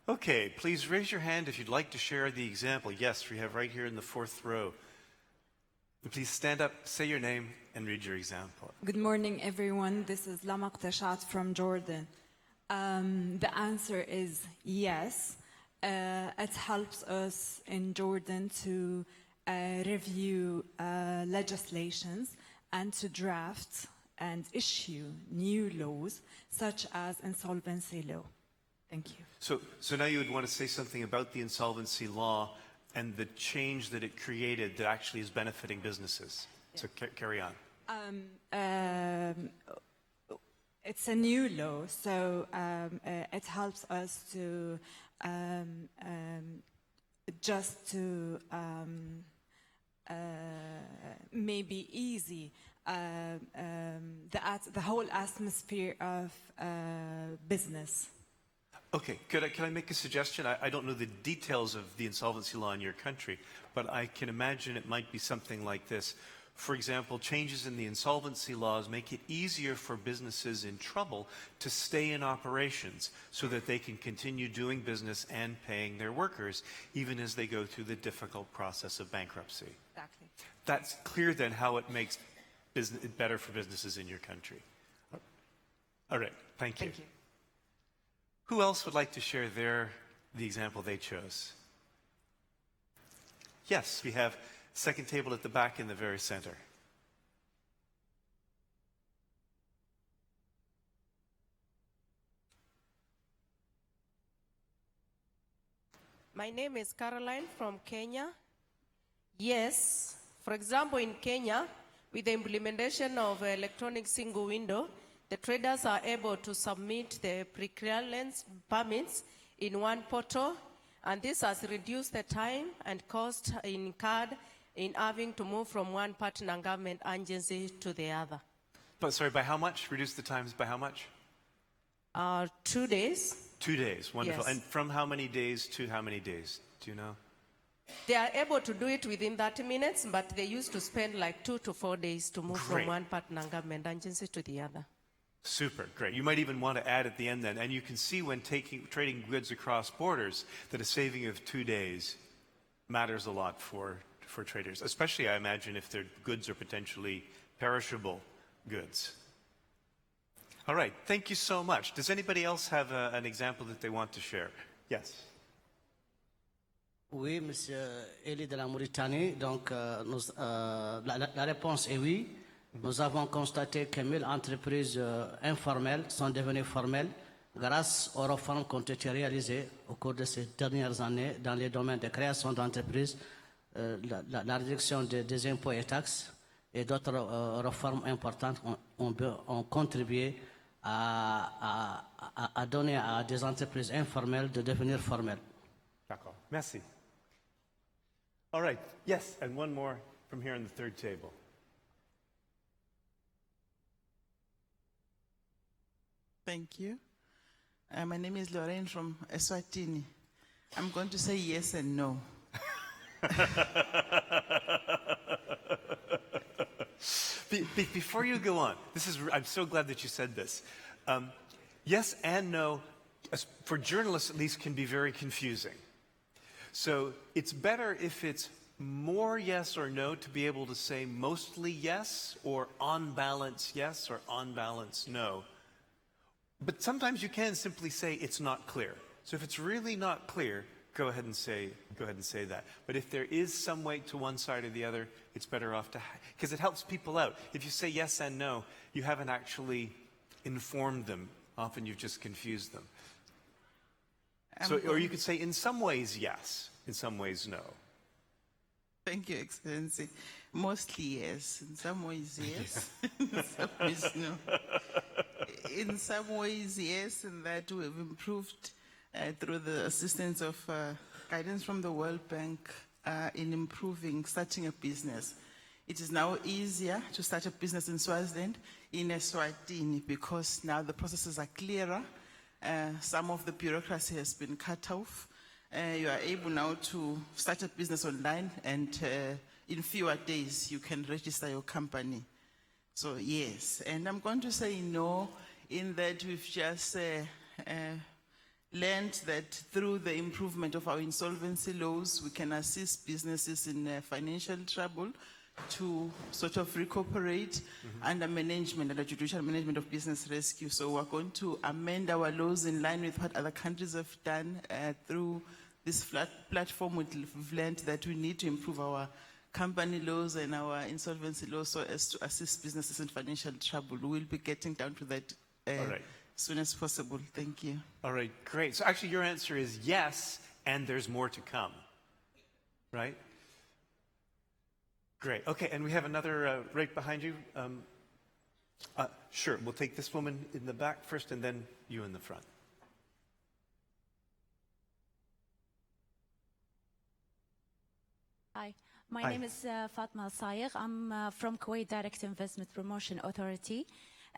Speaker 6: Okay, please raise your hand if you'd like to share the example. Yes, we have right here in the fourth row. Please stand up, say your name, and read your example.
Speaker 12: Good morning, everyone. This is Lamak Tashat from Jordan. The answer is yes. It helps us in Jordan to review legislations and to draft and issue new laws, such as insolvency law. Thank you.
Speaker 6: So now you would want to say something about the insolvency law and the change that it created that actually is benefiting businesses. Yeah. So carry on.
Speaker 12: It's a new law, so it helps us to just to maybe easy the whole atmosphere of business.
Speaker 6: Okay, can I make a suggestion? I don't know the details of the insolvency law in your country, but I can imagine it might be something like this. For example, changes in the insolvency laws make it easier for businesses in trouble to stay in operations so that they can continue doing business and paying their workers, even as they go through the difficult process of bankruptcy.
Speaker 12: Exactly.
Speaker 6: That's clear then how it makes it better for businesses in your country. All right, thank you.
Speaker 12: Thank you.
Speaker 6: Who else would like to share the example they chose? Yes, we have second table at the back in the very center.
Speaker 13: My name is Caroline from Kenya. Yes, for example, in Kenya, with the implementation of electronic single window, the traders are able to submit the pre-clearance permits in one portal, And this has reduced the time and cost incurred in having to move from one partner government agency to the other.
Speaker 6: But sorry, by how much? Reduce the times by how much?
Speaker 13: 2 days.
Speaker 6: 2 days, wonderful.
Speaker 13: Yes.
Speaker 6: And from how many days to how many days? Do you know?
Speaker 13: They are able to do it within 30 minutes, but they used to spend like 2 to 4 days to move
Speaker 6: Great.
Speaker 13: from one partner government agency to the other.
Speaker 6: Super, great. You might even want to add at the end then, and you can see when trading goods across borders that a saving of 2 days matters a lot for traders, especially I imagine if their goods are potentially perishable goods. All right, thank you so much. Does anybody else have an example that they want to share? Yes.
Speaker 14: Oui, Monsieur Eli de la Mauritanie. Donc, la réponse est oui. Nous avons constaté que 1000 entreprises informelles sont devenues formelles grâce aux réformes qui ont été réalisées au cours de ces dernières années dans les domaines de création d'entreprises, la réduction des impôts et taxes et d'autres réformes importantes ont contribué à donner à des entreprises informelles de devenir formelles.
Speaker 6: D'accord. Merci. All right. Yes, and one more from here on the third table.
Speaker 15: Thank you. My name is Lorraine from Eswatini. I'm going to say yes and no.
Speaker 6: Before you go on, I'm so glad that you said this. Yes and no, for journalists at least, can be very confusing. So it's better if it's more yes or no to be able to say mostly yes, or on balance yes, or on balance no. But sometimes you can simply say it's not clear. So if it's really not clear, go ahead and say that. But if there is some weight to one side or the other, it's better off to, because it helps people out. If you say yes and no, you haven't actually informed them. Often you've just confused them. Or you could say in some ways yes, in some ways no.
Speaker 15: Thank you, Excellency. Mostly yes. In some ways yes. In some ways no. In some ways yes, in that we've improved through the assistance of guidance from the World Bank in improving starting a business. It is now easier to start a business in Swaziland, in Eswatini, because now the processes are clearer. Some of the bureaucracy has been cut off. You are able now to start a business online, and in fewer days you can register your company. So yes, and I'm going to say no, in that we've just learned that through the improvement of our insolvency laws, we can assist businesses in financial trouble to sort of recuperate under management, under judicial management of business rescue. So we're going to amend our laws in line with what other countries have done through this platform. We've learned that we need to improve our company laws and our insolvency laws so as to assist businesses in financial trouble. We'll be getting down to that
Speaker 6: All right.
Speaker 15: as soon as possible. Thank you.
Speaker 6: All right, great. So actually your answer is yes, and there's more to come, right? Great. Okay, and we have another right behind you. Sure, we'll take this woman in the back first, and then you in the front.
Speaker 16: Hi, my name is Fatma Sayer. I'm from Kuwait Direct Investment Promotion Authority.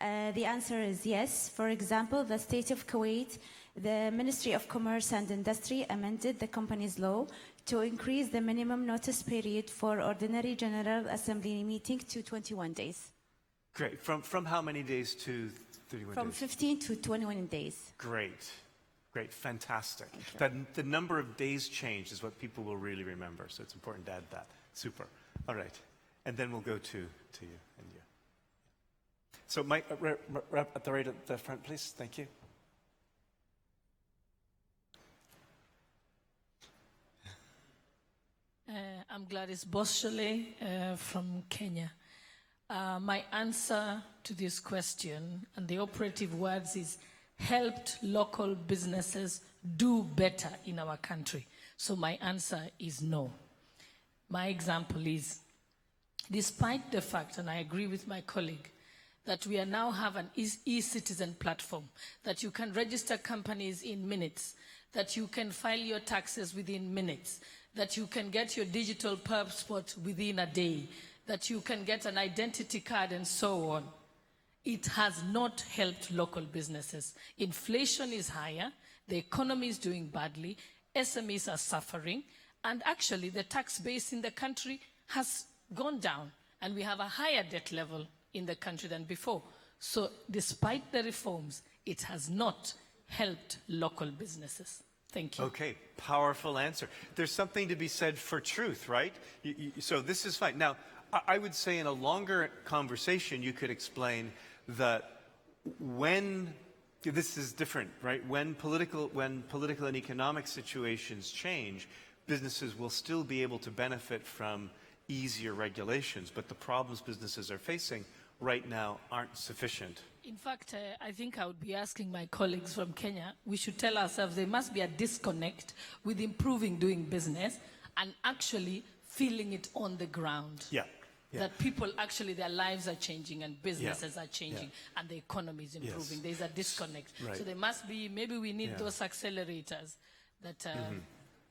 Speaker 16: The answer is yes. For example, the state of Kuwait, the Ministry of Commerce and Industry amended the company's law to increase the minimum notice period for ordinary General Assembly meeting to 21 days.
Speaker 6: Great. From how many days to 31
Speaker 16: From
Speaker 6: days?
Speaker 16: 15 to 21 days.
Speaker 6: Great. Great. Fantastic. That the number of days changed is what people will really remember, so it's important to add that. Super. All right. And then we'll go to you and you. So Mike, at the right at the front, please. Thank you.
Speaker 17: I'm Gladys Boschele from Kenya. My answer to this question, and the operative words, is helped local businesses do better in our country. So my answer is no. My example is, despite the fact, and I agree with my colleague, that we now have an e-citizen platform, that you can register companies in minutes, that you can file your taxes within minutes, that you can get your digital passport within a day, that you can get an identity card and so on. It has not helped local businesses. Inflation is higher, the economy is doing badly, SMEs are suffering, and actually the tax base in the country has gone down, and we have a higher debt level in the country than before. So despite the reforms, it has not helped local businesses. Thank you.
Speaker 6: Okay, powerful answer. There's something to be said for truth, right? So this is fine. Now, I would say in a longer conversation, you could explain that when this is different, right? When political and economic situations change, businesses will still be able to benefit from easier regulations, but the problems businesses are facing right now aren't sufficient.
Speaker 17: In fact, I think I would be asking my colleagues from Kenya, we should tell ourselves there must be a disconnect with improving doing business and actually feeling it on the ground.
Speaker 6: Yeah. Yeah.
Speaker 17: That people actually, their lives are changing and businesses are changing and the economy is improving. There's a disconnect.
Speaker 6: Right.
Speaker 17: So there must be, maybe we need those accelerators that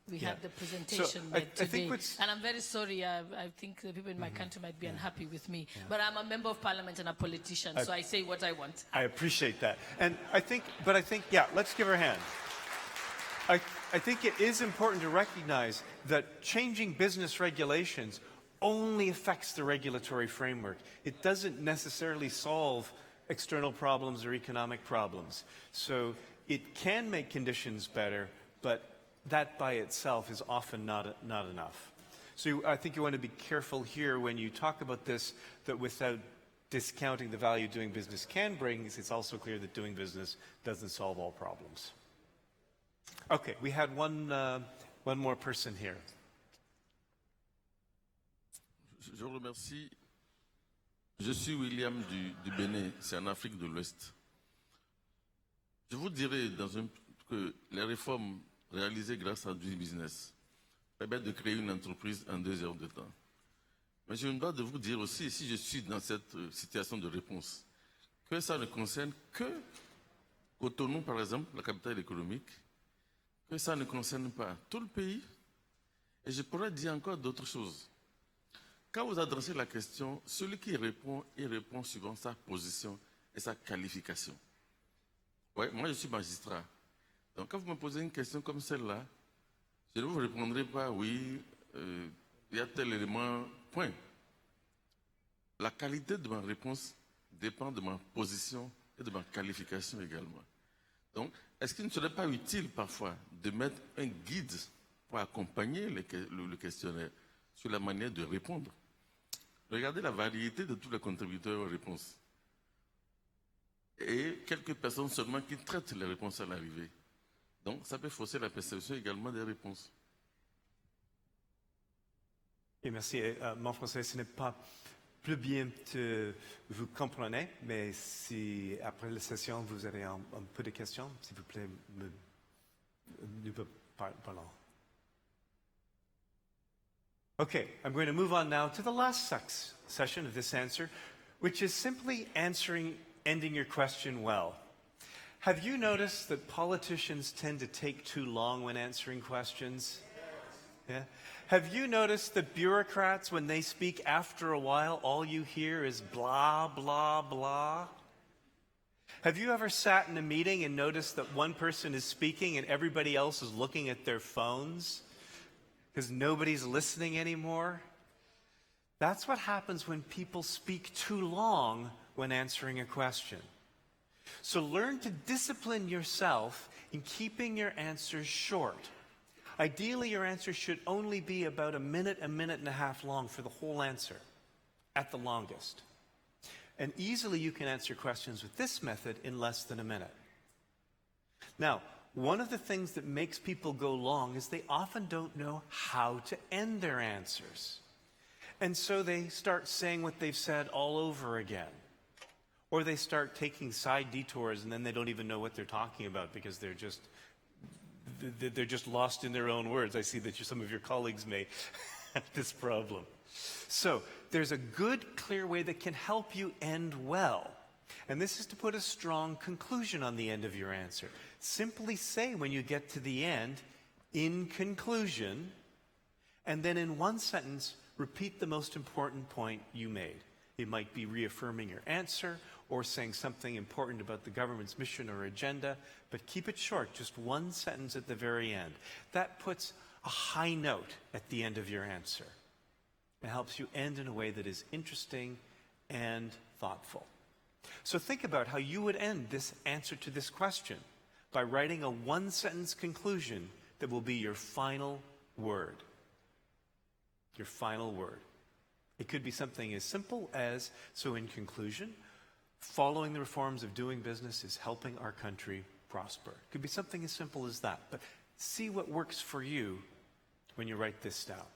Speaker 17: we had the presentation today. And I'm very sorry, I think the people in my country might be unhappy with me. But I'm a member of parliament and a politician, so I say what I want.
Speaker 6: I appreciate that. And I think, yeah, let's give her a hand. I think it is important to recognize that changing business regulations only affects the regulatory framework. It doesn't necessarily solve external problems or economic problems. So it can make conditions better, but that by itself is often not enough. So I think you want to be careful here when you talk about this, that without discounting the value doing business can bring, it's also clear that doing business doesn't solve all problems. Okay, we had one more person here.
Speaker 18: Je vous remercie. Je suis William du Bénin, c'est en Afrique de l'Ouest. Je vous dirais que les réformes réalisées grâce à du business permettent de créer une entreprise en 2 heures de temps. Mais je me dois de vous dire aussi, si je suis dans cette situation de réponse, que ça ne concerne que Cotonou, par exemple, la capitale économique, que ça ne concerne pas tout le pays. Et je pourrais dire encore d'autres choses. Quand vous adressez la question, celui qui répond, il répond suivant sa position et sa qualification. Ouais, moi, je suis magistrat. Donc, quand vous me posez une question comme celle-là, je ne vous répondrai pas, oui, il y a tel élément, point. La qualité de ma réponse dépend de ma position et de ma qualification également. Donc, est-ce qu'il ne serait pas utile parfois de mettre un guide pour accompagner le questionnaire sur la manière de répondre? Regardez la variété de tous les contributeurs aux réponses. Et quelques personnes seulement qui traitent les réponses à l'arrivée. Donc, ça peut fausser la perception également des réponses.
Speaker 6: Et merci. Mon français, ce n'est pas plus bien que vous comprenez, mais si après la session, vous avez un peu de questions, s'il vous plaît, nous parlons. Okay, I'm going to move on now to the last session of this answer, which is simply ending your question well. Have you noticed that politicians tend to take too long when answering questions? Yeah. Have you noticed that bureaucrats, when they speak after a while, all you hear is blah, blah, blah? Have you ever sat in a meeting and noticed that one person is speaking and everybody else is looking at their phones because nobody's listening anymore? That's what happens when people speak too long when answering a question. So learn to discipline yourself in keeping your answers short. Ideally, your answer should only be about a minute and a half long for the whole answer, at the longest. And easily you can answer questions with this method in less than a minute. Now, one of the things that makes people go long is they often don't know how to end their answers. And so they start saying what they've said all over again. Or they start taking side detours and then they don't even know what they're talking about because they're just lost in their own words. I see that some of your colleagues may have this problem. So there's a good, clear way that can help you end well. And this is to put a strong conclusion on the end of your answer. simply say when you get to the end, in conclusion, and then in one sentence, repeat the most important point you made. It might be reaffirming your answer or saying something important about the government's mission or agenda, but keep it short, just one sentence at the very end. That puts a high note at the end of your answer. It helps you end in a way that is interesting and thoughtful. So think about how you would end this answer to this question by writing a one-sentence conclusion that will be your final word. Your final word. It could be something as simple as, so in conclusion, following the reforms of doing business is helping our country prosper. It could be something as simple as that. But see what works for you when you write this down.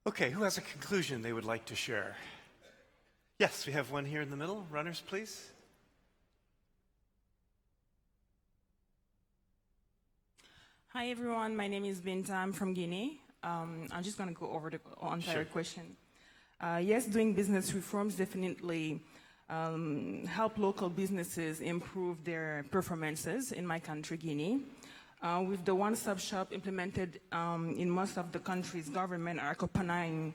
Speaker 6: Okay, who has a conclusion they would like to share? Yes, we have one here in the middle. Runners, please.
Speaker 19: Hi, everyone. My name is Binta. I'm from Guinea. I'm just going to go over the entire question. Yes, doing business reforms definitely help local businesses improve their performances in my country, Guinea. With the one-stop shop implemented in most of the countries, government are accompanying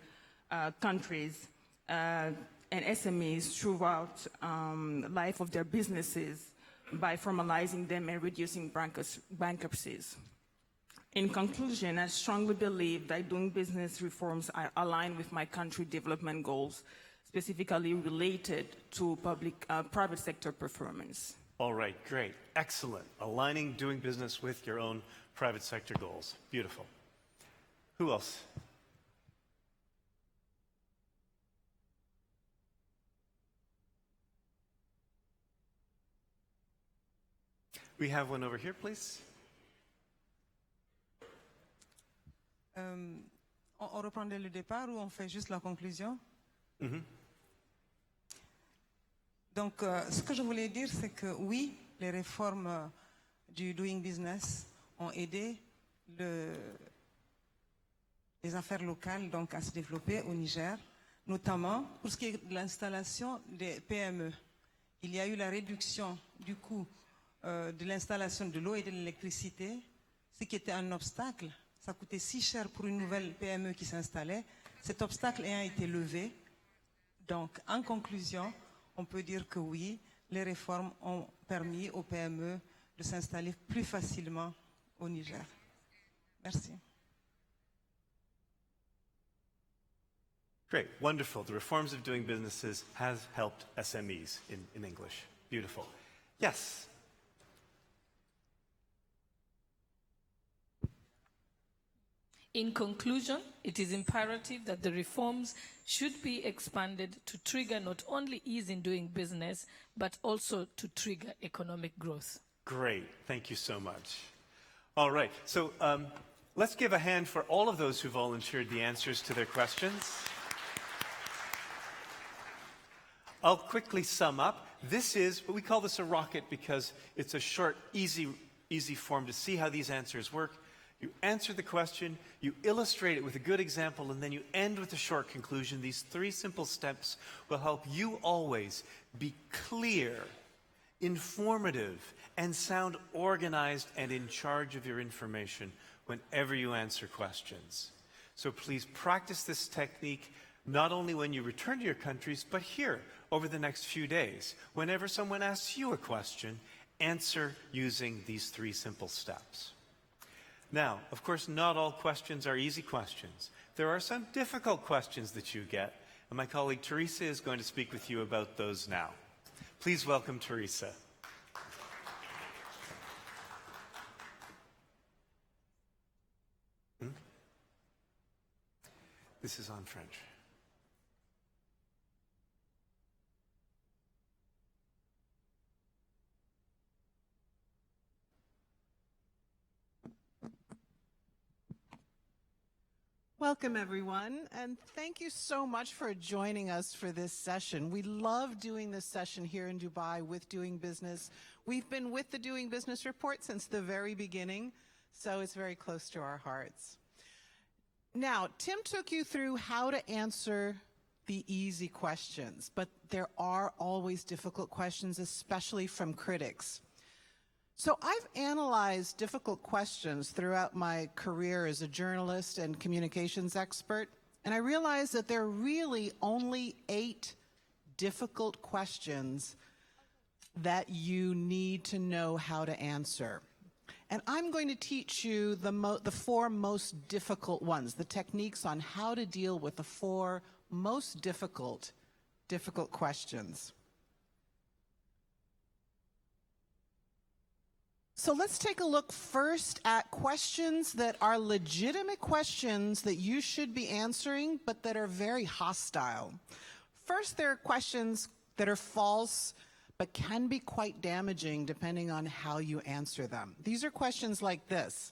Speaker 19: countries and SMEs throughout life of their businesses by formalizing them and reducing bankruptcies. In conclusion, I strongly believe that doing business reforms are aligned with my country development goals, specifically related to private sector performance.
Speaker 6: All right, great, excellent. Aligning doing business with your own private sector goals. Beautiful. Who else? We have one over here, please.
Speaker 20: On reprend dès le départ ou on fait juste la conclusion? Donc, ce que je voulais dire, c'est que oui, les réformes du doing business ont aidé les affaires locales donc, à se développer au Niger, notamment pour ce qui est de l'installation des PME. Il y a eu la réduction du coût de l'installation de l'eau et de l'électricité, ce qui était un obstacle. Ça coûtait si cher pour une nouvelle PME qui s'installait. Cet obstacle ayant été levé, donc en conclusion, on peut dire que oui, les réformes ont permis aux PME de s'installer plus facilement au Niger. Merci.
Speaker 6: Great, wonderful. The reforms of doing businesses has helped SMEs in English. Beautiful. Yes.
Speaker 17: In conclusion, it is imperative that the reforms should be expanded to trigger not only ease in doing business, but also to trigger economic growth.
Speaker 6: Great, thank you so much. All right, so let's give a hand for all of those who volunteered the answers to their questions. I'll quickly sum up. This is, we call this a rocket because it's a short, easy form to see how these answers work. You answer the question, you illustrate it with a good example, and then you end with a short conclusion. These 3 simple steps will help you always be clear, informative, and sound organized and in charge of your information whenever you answer questions. So please practice this technique not only when you return to your countries, but here over the next few days. Whenever someone asks you a question, answer using these 3 simple steps. Now, of course, not all questions are easy questions. There are some difficult questions that you get, and my colleague Teresa is going to speak with you about those now. Please welcome Teresa. This is on French.
Speaker 21: Welcome, everyone, and thank you so much for joining us for this session. We love doing this session here in Dubai with Doing Business. We've been with the Doing Business Report since the very beginning, so it's very close to our hearts. Now, Tim took you through how to answer the easy questions, but there are always difficult questions, especially from critics. So I've analyzed difficult questions throughout my career as a journalist and communications expert, and I realized that there are really only 8 difficult questions that you need to know how to answer. And I'm going to teach you the 4 most difficult ones, the techniques on how to deal with the 4 most difficult questions. So let's take a look first at questions that are legitimate questions that you should be answering, but that are very hostile. First, there are questions that are false, but can be quite damaging depending on how you answer them. These are questions like this.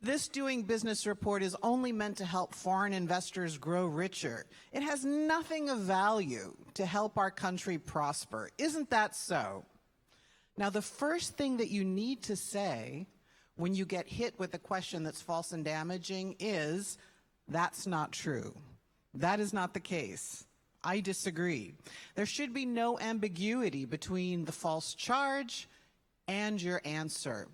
Speaker 21: This Doing Business report is only meant to help foreign investors grow richer. It has nothing of value to help our country prosper. Isn't that so? Now, the first thing that you need to say when you get hit with a question that's false and damaging is, that's not true. That is not the case. I disagree. There should be no ambiguity between the false charge and your answer.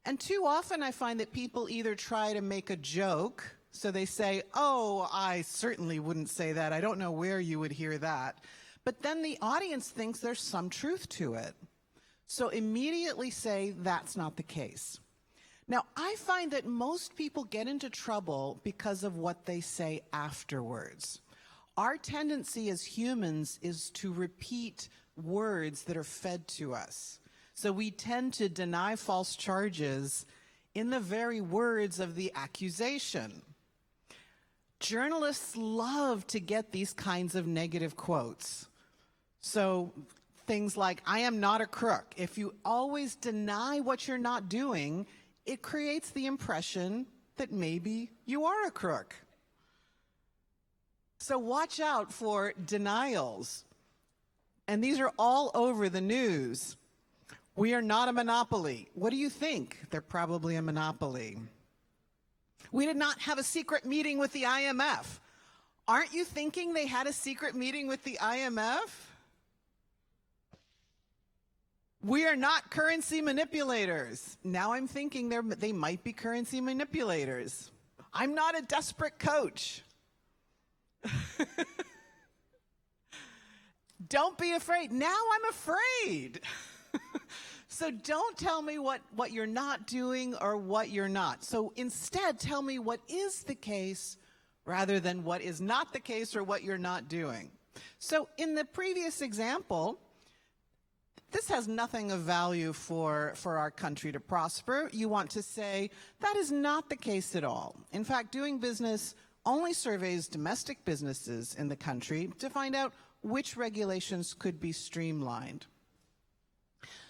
Speaker 21: And too often I find that people either try to make a joke, so they say, oh, I certainly wouldn't say that. I don't know where you would hear that. But then the audience thinks there's some truth to it. So immediately say, that's not the case. Now, I find that most people get into trouble because of what they say afterwards. Our tendency as humans is to repeat words that are fed to us. So we tend to deny false charges in the very words of the accusation. Journalists love to get these kinds of negative quotes. So things like, I am not a crook. If you always deny what you're not doing, it creates the impression that maybe you are a crook. So watch out for denials. And these are all over the news. We are not a monopoly. What do you think? They're probably a monopoly. We did not have a secret meeting with the IMF. Aren't you thinking they had a secret meeting with the IMF? We are not currency manipulators. Now I'm thinking they might be currency manipulators. I'm not a desperate coach. Don't be afraid. Now I'm afraid. So don't tell me what you're not doing or what you're not. So instead, tell me what is the case rather than what is not the case or what you're not doing. So in the previous example, this has nothing of value for our country to prosper. You want to say, that is not the case at all. In fact, Doing Business only surveys domestic businesses in the country to find out which regulations could be streamlined.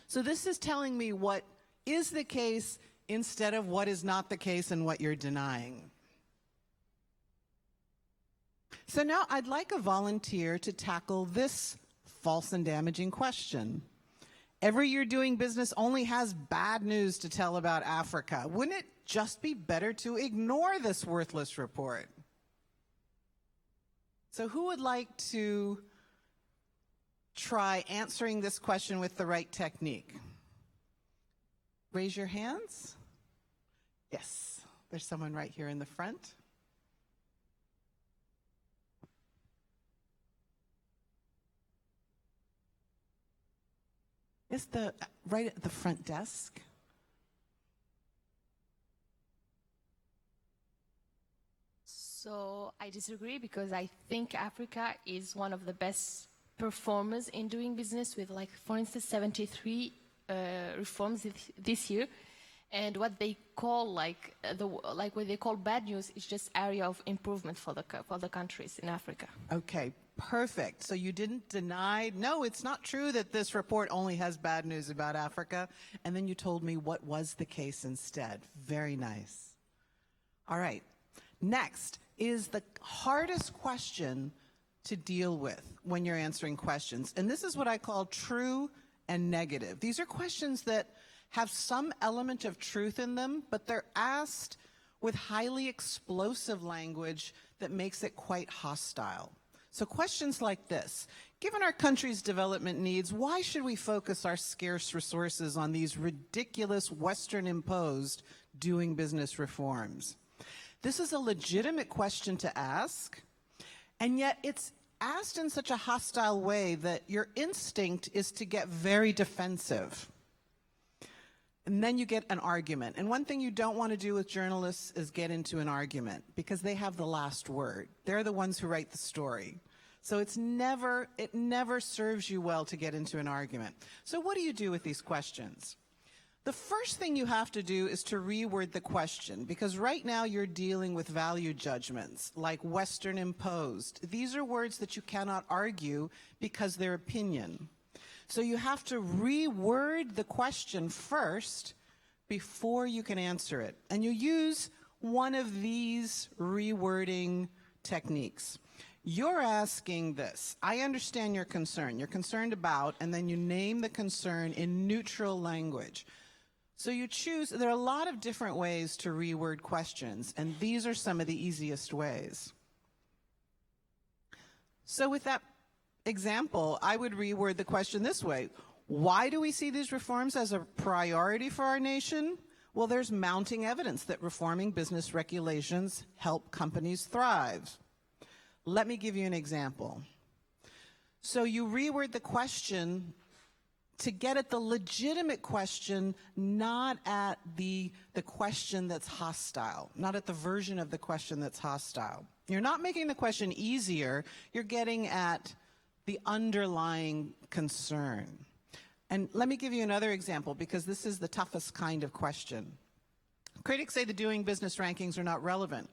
Speaker 21: So this is telling me what is the case instead of what is not the case and what you're denying. So now I'd like a volunteer to tackle this false and damaging question. Every year Doing Business only has bad news to tell about Africa. Wouldn't it just be better to ignore this worthless report? So who would like to try answering this question with the right technique? Raise your hands. Yes, there's someone right here in the front. Is the right at the front desk?
Speaker 4: So I disagree because I think Africa is one of the best performers in doing business with, like, for instance, 73 reforms this year. And what they call what they call bad news is just area of improvement for the countries in Africa.
Speaker 21: Okay, perfect. So you didn't deny, no, it's not true that this report only has bad news about Africa. And then you told me what was the case instead. Very nice. All right. Next is the hardest question to deal with when you're answering questions. And this is what I call true and negative. These are questions that have some element of truth in them, but they're asked with highly explosive language that makes it quite hostile. So questions like this: given our country's development needs, why should we focus our scarce resources on these ridiculous Western-imposed doing business reforms? This is a legitimate question to ask, and yet it's asked in such a hostile way that your instinct is to get very defensive. And then you get an argument. And one thing you don't want to do with journalists is get into an argument, because they have the last word. They're the ones who write the story. So it never serves you well to get into an argument. So what do you do with these questions? The first thing you have to do is to reword the question, because right now you're dealing with value judgments like Western imposed. These are words that you cannot argue because they're opinion. So you have to reword the question first before you can answer it. And you use one of these rewording techniques. You're asking this: I understand your concern. You're concerned about, and then you name the concern in neutral language. So you choose, there are a lot of different ways to reword questions, and these are some of the easiest ways. So with that example, I would reword the question this way: why do we see these reforms as a priority for our nation? Well, there's mounting evidence that reforming business regulations help companies thrive. Let me give you an example. So you reword the question to get at the legitimate question, not at the question that's hostile, not at the version of the question that's hostile. You're not making the question easier, you're getting at the underlying concern. And let me give you another example, because this is the toughest kind of question. Critics say the doing business rankings are not relevant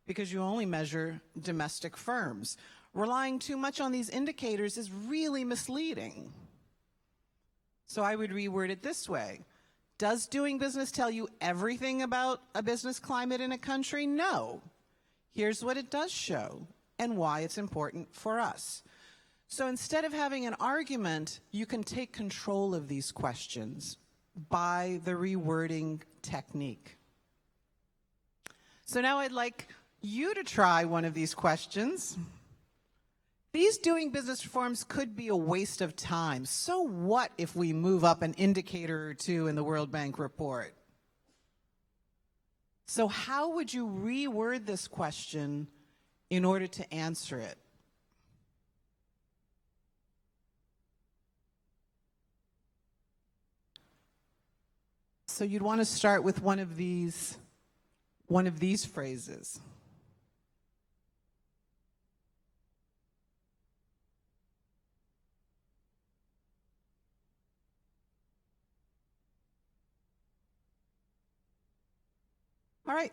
Speaker 21: because you only measure domestic firms. Relying too much on these indicators is really misleading. So I would reword it this way: does doing business tell you everything about a business climate in a country? No. Here's what it does show and why it's important for us. So instead of having an argument, you can take control of these questions by the rewording technique. So now I'd like you to try one of these questions. These doing business reforms could be a waste of time. So what if we move up an indicator or two in the World Bank report? So how would you reword this question in order to answer it? So you'd want to start with one of these phrases. All right,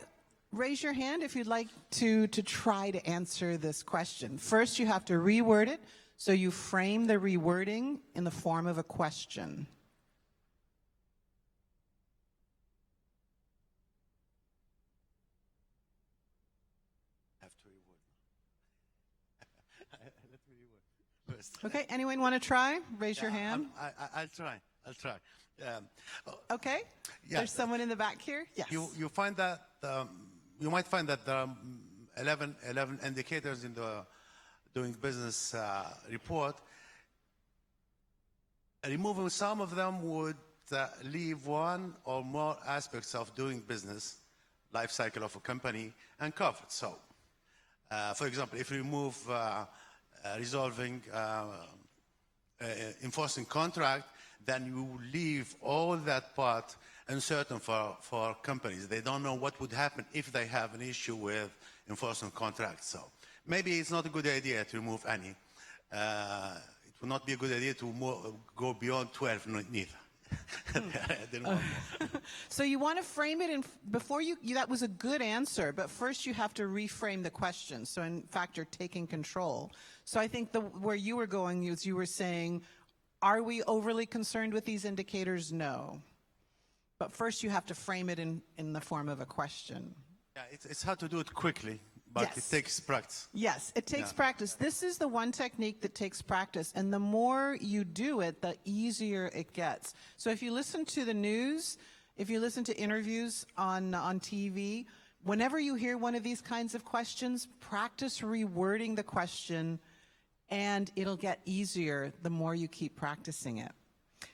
Speaker 21: raise your hand if you'd like to try to answer this question. First, you have to reword it, so you frame the rewording in the form of a question. Okay, anyone want to try? Raise your hand.
Speaker 22: I'll try.
Speaker 8: I'll try.
Speaker 21: Okay.
Speaker 8: Yeah.
Speaker 21: There's someone in the back here. Yes.
Speaker 8: You find that you might find that there are 11 indicators in the doing business report. Removing some of them would leave one or more aspects of doing business, life cycle of a company, uncovered. So, for example, if you remove resolving, enforcing contract, then you leave all that part uncertain for companies. They don't know what would happen if they have an issue with enforcing contracts. So maybe it's not a good idea to remove any. It would not be a good idea to go beyond 12 neither. I didn't want more.
Speaker 21: So you want to frame it in before you that was a good answer, but first you have to reframe the question. So in fact you're taking control. So I think where you were going is you were saying, are we overly concerned with these indicators? No. But first you have to frame it in the form of a question.
Speaker 8: Yeah, it's hard to do it quickly, but
Speaker 21: Yes.
Speaker 8: it takes practice.
Speaker 21: Yes, it takes practice. This is the one technique that takes practice, and the more you do it, the easier it gets. So if you listen to the news, if you listen to interviews on TV, whenever you hear one of these kinds of questions, practice rewording the question, and it'll get easier the more you keep practicing it.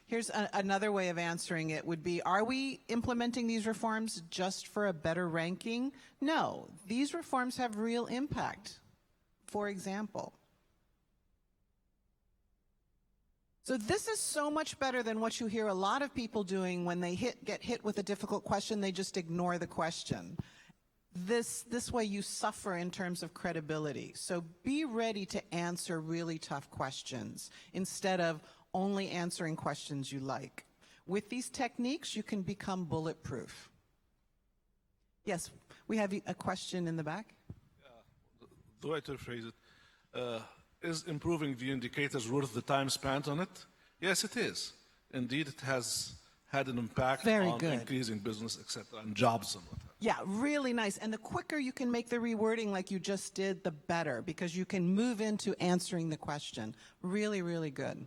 Speaker 21: Here's another way of answering it would be, are we implementing these reforms just for a better ranking? No, these reforms have real impact. For example. So this is so much better than what you hear a lot of people doing when they get hit with a difficult question, they just ignore the question. This way you suffer in terms of credibility. So be ready to answer really tough questions instead of only answering questions you like. With these techniques, you can become bulletproof. Yes, we have a question in the back.
Speaker 8: The way to phrase it, is improving the indicators worth the time spent on it? Yes, it is. Indeed, it has had an impact on increasing business, etc., and jobs and whatnot.
Speaker 21: Yeah, really nice. And the quicker you can make the rewording like you just did, the better, because you can move into answering the question. Really, really good.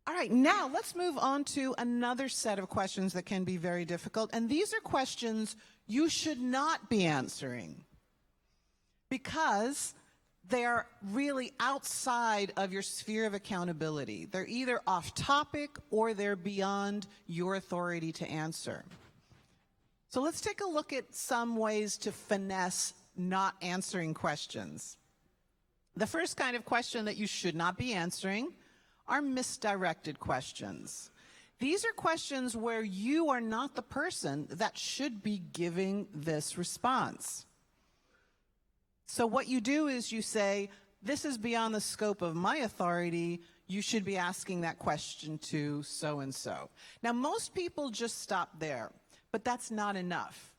Speaker 21: All right, now let's move on to another set of questions that can be very difficult. And these are questions you should not be answering because they are really outside of your sphere of accountability. They're either off topic or they're beyond your authority to answer. So let's take a look at some ways to finesse not answering questions. The first kind of question that you should not be answering are misdirected questions. These are questions where you are not the person that should be giving this response. So what you do is you say, this is beyond the scope of my authority, you should be asking that question to so-and-so. Now, most people just stop there, but that's not enough.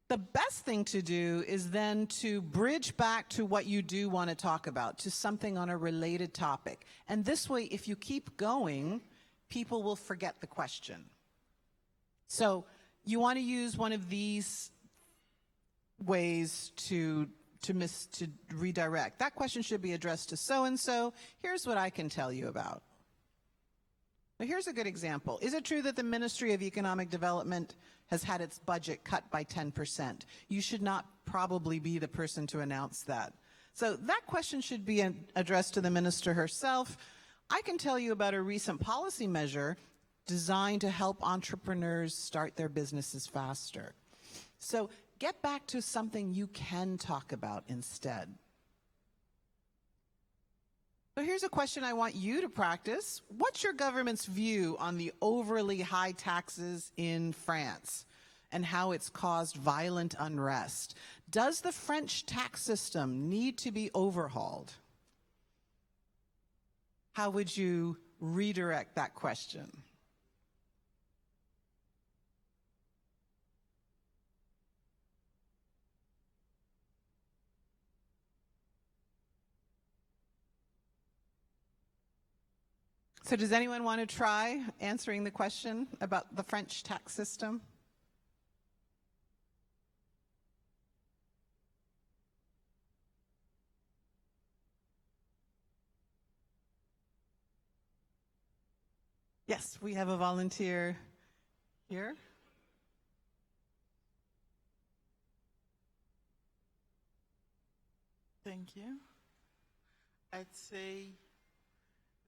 Speaker 21: The best thing to do is then to bridge back to what you do want to talk about, to something on a related topic. And this way, if you keep going, people will forget the question. So you want to use one of these ways to redirect. That question should be addressed to so-and-so. Here's what I can tell you about. Now, here's a good example. Is it true that the Ministry of Economic Development has had its budget cut by 10%? You should not probably be the person to announce that. So that question should be addressed to the minister herself. I can tell you about a recent policy measure designed to help entrepreneurs start their businesses faster. So get back to something you can talk about instead. So here's a question I want you to practice. What's your government's view on the overly high taxes in France and how it's caused violent unrest? Does the French tax system need to be overhauled? How would you redirect that question? So does anyone want to try answering the question about the French tax system? Yes, we have a volunteer here.
Speaker 15: Thank you. I'd say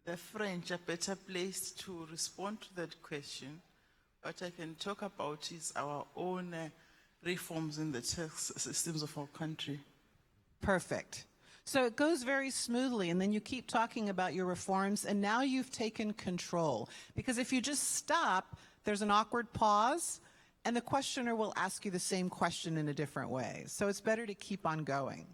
Speaker 15: the French are better placed to respond to that question. What I can talk about is our own reforms in the tax systems of our country.
Speaker 21: Perfect. So it goes very smoothly, and then you keep talking about your reforms, and now you've taken control. Because if you just stop, there's an awkward pause, and the questioner will ask you the same question in a different way. So it's better to keep on going.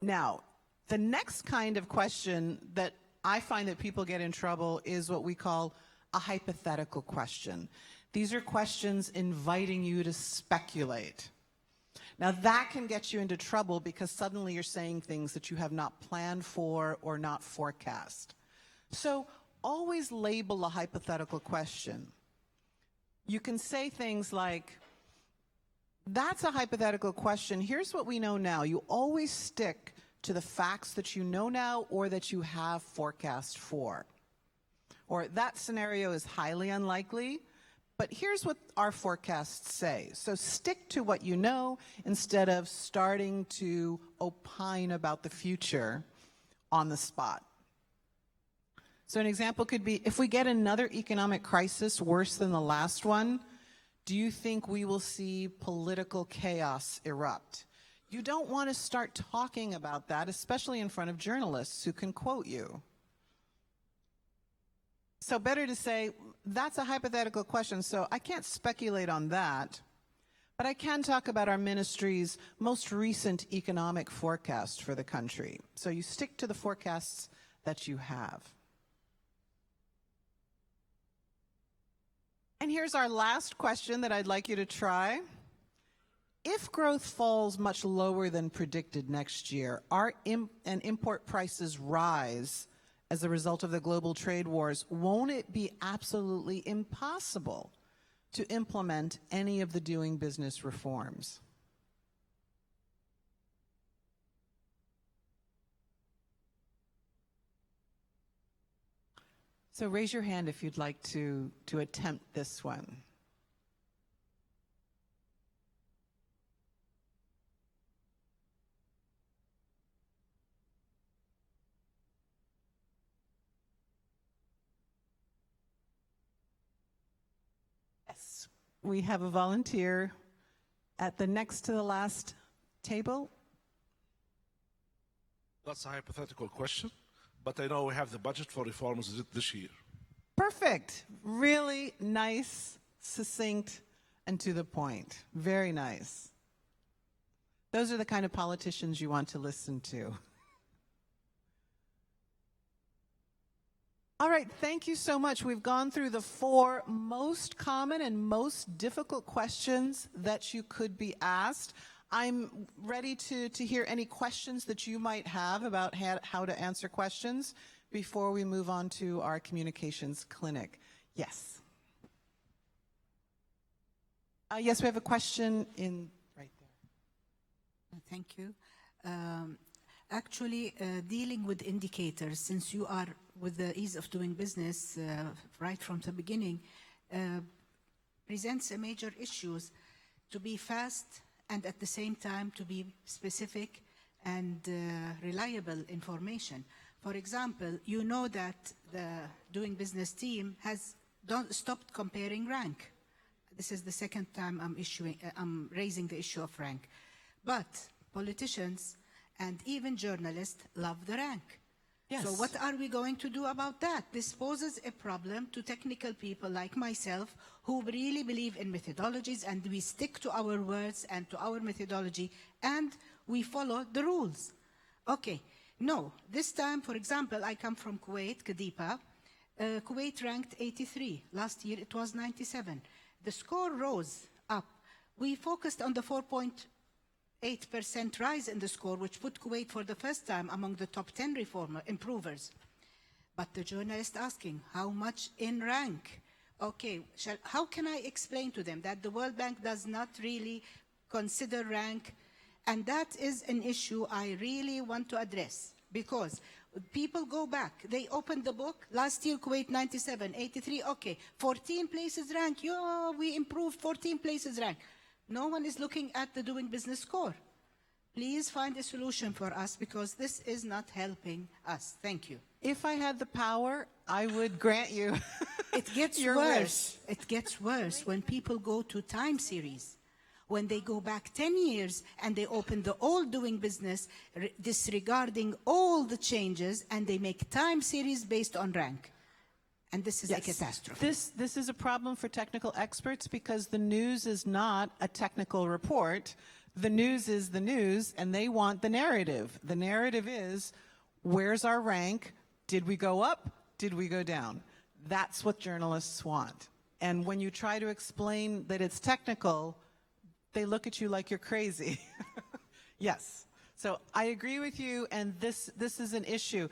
Speaker 21: Now, the next kind of question that I find that people get in trouble is what we call a hypothetical question. These are questions inviting you to speculate. Now, that can get you into trouble because suddenly you're saying things that you have not planned for or not forecast. So always label a hypothetical question. You can say things like, that's a hypothetical question. Here's what we know now. You always stick to the facts that you know now or that you have forecast for. Or that scenario is highly unlikely, but here's what our forecasts say. So stick to what you know instead of starting to opine about the future on the spot. So an example could be, if we get another economic crisis worse than the last one, do you think we will see political chaos erupt? You don't want to start talking about that, especially in front of journalists who can quote you. So better to say, that's a hypothetical question, so I can't speculate on that, but I can talk about our ministry's most recent economic forecast for the country. So you stick to the forecasts that you have. And here's our last question that I'd like you to try. If growth falls much lower than predicted next year, and import prices rise as a result of the global trade wars, won't it be absolutely impossible to implement any of the doing business reforms? So raise your hand if you'd like to attempt this one. Yes, we have a volunteer at the next to the last table.
Speaker 3: That's a hypothetical question, but I know we have the budget for reforms this year.
Speaker 21: Perfect. Really nice, succinct, and to the point. Very nice. Those are the kind of politicians you want to listen to. All right, thank you so much. We've gone through the 4 most common and most difficult questions that you could be asked. I'm ready to hear any questions that you might have about how to answer questions before we move on to our communications clinic. Yes. Yes, we have a question in right there.
Speaker 22: Thank you. Actually, dealing with indicators, since you are with the ease of doing business right from the beginning, presents a major issues to be fast and at the same time to be specific and reliable information. For example, you know that the doing business team has stopped comparing rank. This is the second time I'm raising the issue of rank. But politicians and even journalists love the rank.
Speaker 21: Yes.
Speaker 22: So what are we going to do about that? This poses a problem to technical people like myself who really believe in methodologies, and we stick to our words and to our methodology and we follow the rules. Okay, no, this time, for example, I come from Kuwait, Kadipa. Kuwait ranked 83. Last year it was 97. The score rose up. We focused on the 4.8% rise in the score, which put Kuwait for the first time among the top 10 improvers. But the journalist asking, how much in rank? Okay, how can I explain to them that the World Bank does not really consider rank? And that is an issue I really want to address, because People go back. They open the book. Last year, Kuwait 97, 83. Okay, 14 places rank. We improved 14 places rank. No one is looking at the doing business score. Please find a solution for us because this is not helping us. Thank you.
Speaker 21: If I had the power, I would grant you.
Speaker 22: It gets
Speaker 21: your
Speaker 22: worse.
Speaker 21: wish.
Speaker 22: It gets worse when people go to time series. When they go back 10 years and they open the old doing business, disregarding all the changes, and they make time series based on rank. And this is a catastrophe.
Speaker 21: This is a problem for technical experts because the news is not a technical report. The news is the news, and they want the narrative. The narrative is, where's our rank? Did we go up? Did we go down? That's what journalists want. And when you try to explain that it's technical, they look at you like you're crazy. Yes. So I agree with you, and this is an issue.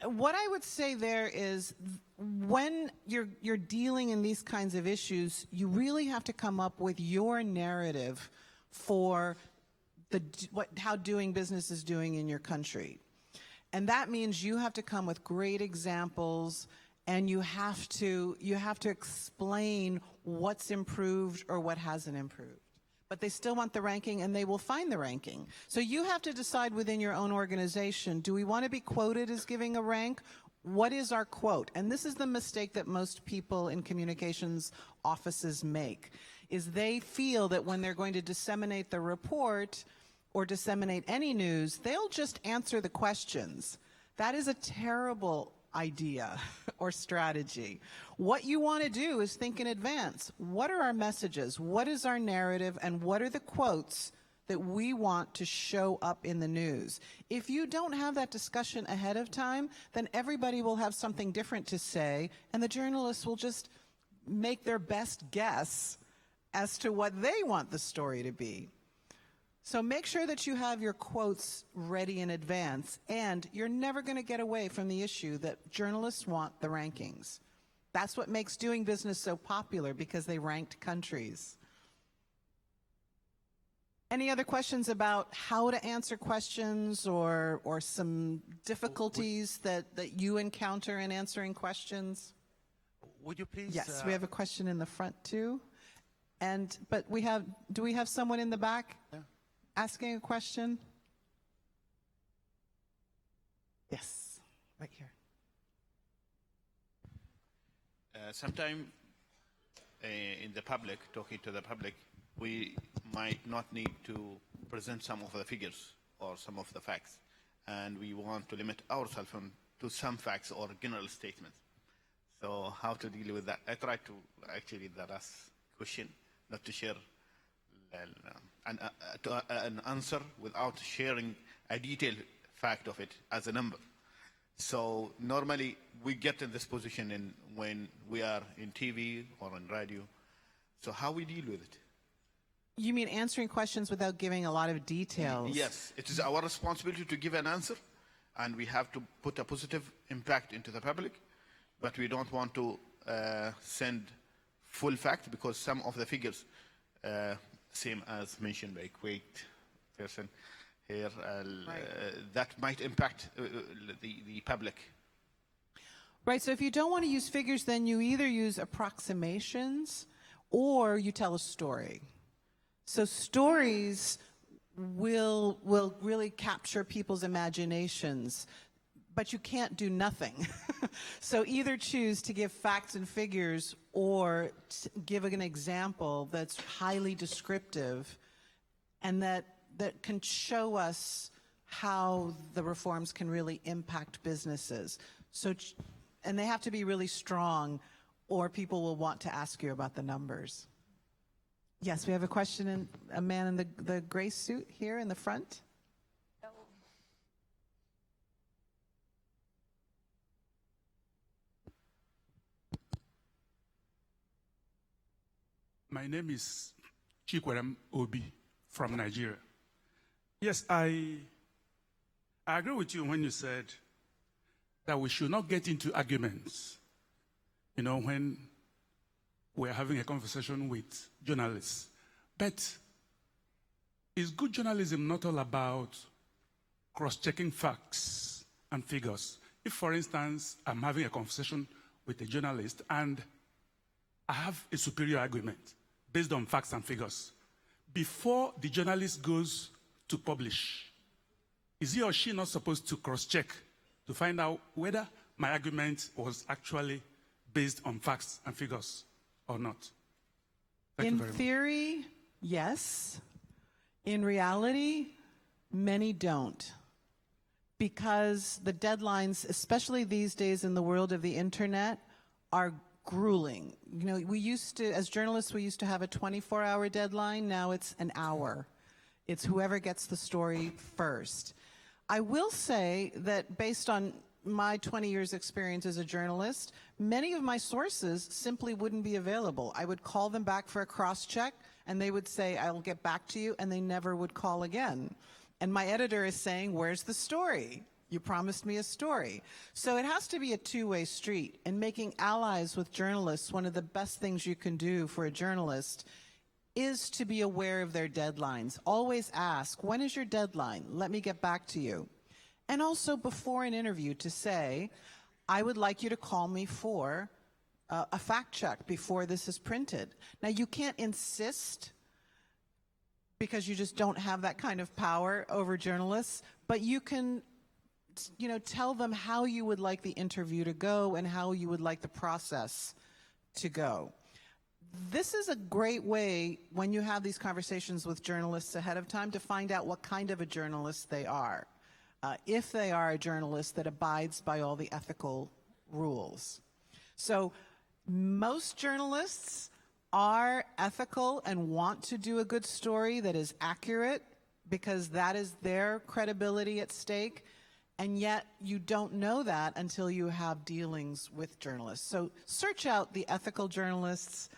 Speaker 21: What I would say there is when you're dealing in these kinds of issues, you really have to come up with your narrative for how doing business is doing in your country. And that means you have to come with great examples, and you have to explain what's improved or what hasn't improved. But they still want the ranking, and they will find the ranking. So you have to decide within your own organization, do we want to be quoted as giving a rank? What is our quote? And this is the mistake that most people in communications offices make, is they feel that when they're going to disseminate the report or disseminate any news, they'll just answer the questions. That is a terrible idea or strategy. What you want to do is think in advance. What are our messages? What is our narrative? And what are the quotes that we want to show up in the news? If you don't have that discussion ahead of time, then everybody will have something different to say, and the journalists will just make their best guess as to what they want the story to be. So make sure that you have your quotes ready in advance, and you're never going to get away from the issue that journalists want the rankings. That's what makes doing business so popular, because they ranked countries. Any other questions about how to answer questions or some difficulties that you encounter in answering questions?
Speaker 8: Would you please?
Speaker 21: Yes, we have a question in the front too. But do we have someone in the back?
Speaker 8: Yeah.
Speaker 21: Asking a question? Yes, right here.
Speaker 10: Sometime in the public, talking to the public, we might not need to present some of the figures or some of the facts, and we want to limit ourselves to some facts or general statements. So how to deal with that? I tried to actually the last question, not to share an answer without sharing a detailed fact of it as a number. So normally we get in this position when we are in TV or on radio. So how we deal with it?
Speaker 21: You mean answering questions without giving a lot of details?
Speaker 10: Yes, it is our responsibility to give an answer, and we have to put a positive impact into the public, but we don't want to send full fact, because some of the figures, same as mentioned by Kuwait person here, that might impact the public.
Speaker 21: Right, so if you don't want to use figures, then you either use approximations or you tell a story. So stories will really capture people's imaginations, but you can't do nothing. So either choose to give facts and figures or give an example that's highly descriptive and that can show us how the reforms can really impact businesses. So, and they have to be really strong, or people will want to ask you about the numbers. Yes, we have a question, a man in the gray suit here in the front.
Speaker 2: My name is Chikwerem Obi from Nigeria. Yes, I agree with you when you said that we should not get into arguments, when we're having a conversation with journalists. But is good journalism not all about cross-checking facts and figures? If, for instance, I'm having a conversation with a journalist and I have a superior argument based on facts and figures, before the journalist goes to publish, is he or she not supposed to cross-check to find out whether my argument was actually based on facts and figures or not? Thank you
Speaker 21: In
Speaker 2: very much.
Speaker 21: theory, yes. In reality, many don't. Because the deadlines, especially these days in the world of the internet, are grueling. You know, we used to, as journalists, we used to have a 24-hour deadline. Now it's an hour. It's whoever gets the story first. I will say that based on my 20 years experience as a journalist, many of my sources simply wouldn't be available. I would call them back for a cross-check, and they would say, I'll get back to you, and they never would call again. And my editor is saying, where's the story? You promised me a story. So it has to be a two-way street. And making allies with journalists, one of the best things you can do for a journalist is to be aware of their deadlines. Always ask, when is your deadline? Let me get back to you. And also before an interview to say, I would like you to call me for a fact check before this is printed. Now, you can't insist because you just don't have that kind of power over journalists, but you can, you know, tell them how you would like the interview to go and how you would like the process to go. This is a great way, when you have these conversations with journalists ahead of time, to find out what kind of a journalist they are. If they are a journalist that abides by all the ethical rules. So most journalists are ethical and want to do a good story that is accurate because that is their credibility at stake. And yet you don't know that until you have dealings with journalists. So search out the ethical journalists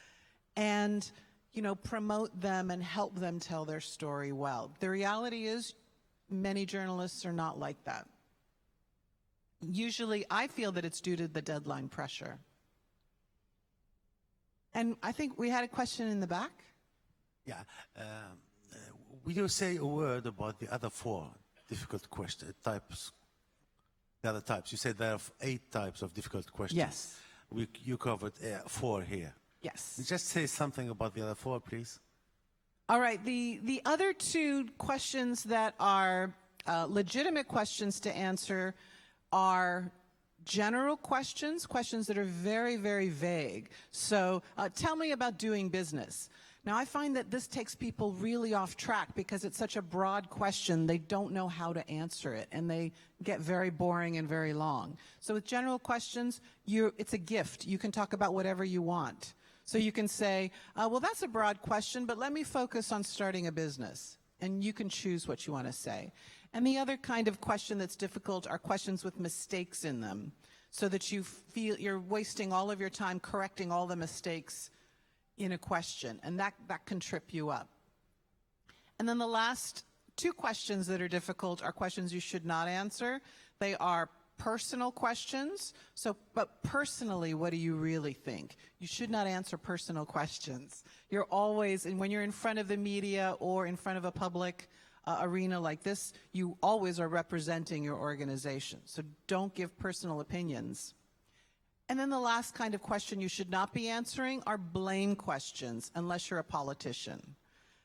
Speaker 21: and, you know, promote them and help them tell their story well. The reality is many journalists are not like that. Usually I feel that it's due to the deadline pressure. And I think we had a question in the back.
Speaker 8: Yeah. Will you say a word about the other four difficult question types? The other types. You said there are 8 types of difficult questions.
Speaker 21: Yes.
Speaker 8: You covered 4 here.
Speaker 21: Yes.
Speaker 8: Just say something about the other 4, please.
Speaker 21: All right. The other 2 questions that are legitimate questions to answer are general questions, questions that are very, very vague. So tell me about doing business. Now, I find that this takes people really off track because it's such a broad question, they don't know how to answer it, and they get very boring and very long. So with general questions, it's a gift. You can talk about whatever you want. So you can say, well, that's a broad question, but let me focus on starting a business. And you can choose what you want to say. And the other kind of question that's difficult are questions with mistakes in them, so that you feel you're wasting all of your time correcting all the mistakes in a question, and that can trip you up. And then the last 2 questions that are difficult are questions you should not answer. They are personal questions. So, but personally, what do you really think? You should not answer personal questions. You're always, and when you're in front of the media or in front of a public arena like this, you always are representing your organization. So don't give personal opinions. And then the last kind of question you should not be answering are blame questions, unless you're a politician.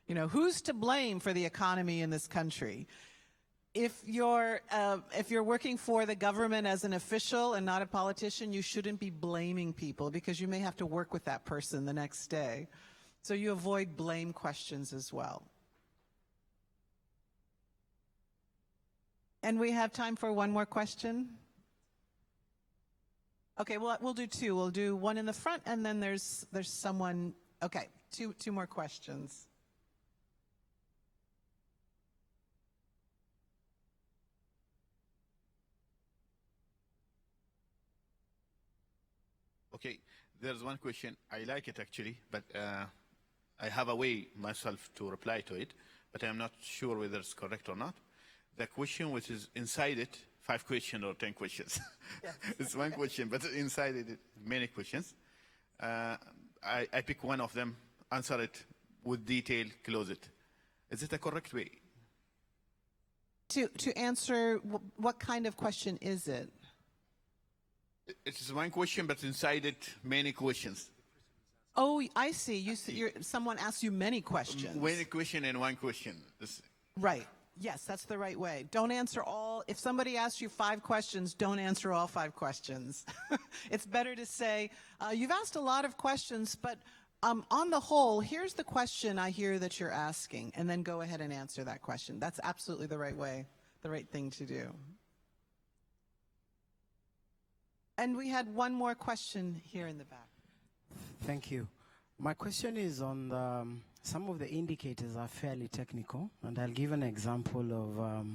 Speaker 21: You know, who's to blame for the economy in this country? If you're working for the government as an official and not a politician, you shouldn't be blaming people because you may have to work with that person the next day. So you avoid blame questions as well. And we have time for one more question. Okay, well, we'll do 2. We'll do one in the front, and then there's someone. Okay, two more questions.
Speaker 10: Okay, there's one question. I like it actually, but I have a way myself to reply to it, but I'm not sure whether it's correct or not. The question which is inside it, 5 questions or 10 questions. Yes. It's one question, but inside it, many questions. I pick one of them, answer it with detail, close it. Is it a correct way?
Speaker 21: To answer, what kind of question is it?
Speaker 10: It is one question, but inside it, many questions.
Speaker 21: Oh, I see. Someone asked you many questions.
Speaker 10: Many question and one question.
Speaker 21: Right. Yes, that's the right way. Don't answer all. If somebody asks you 5 questions, don't answer all 5 questions. It's better to say, you've asked a lot of questions, but on the whole, here's the question I hear that you're asking, and then go ahead and answer that question. That's absolutely the right way, the right thing to do. And we had one more question here in the back.
Speaker 1: Thank you. My question is on some of the indicators are fairly technical, and I'll give an example of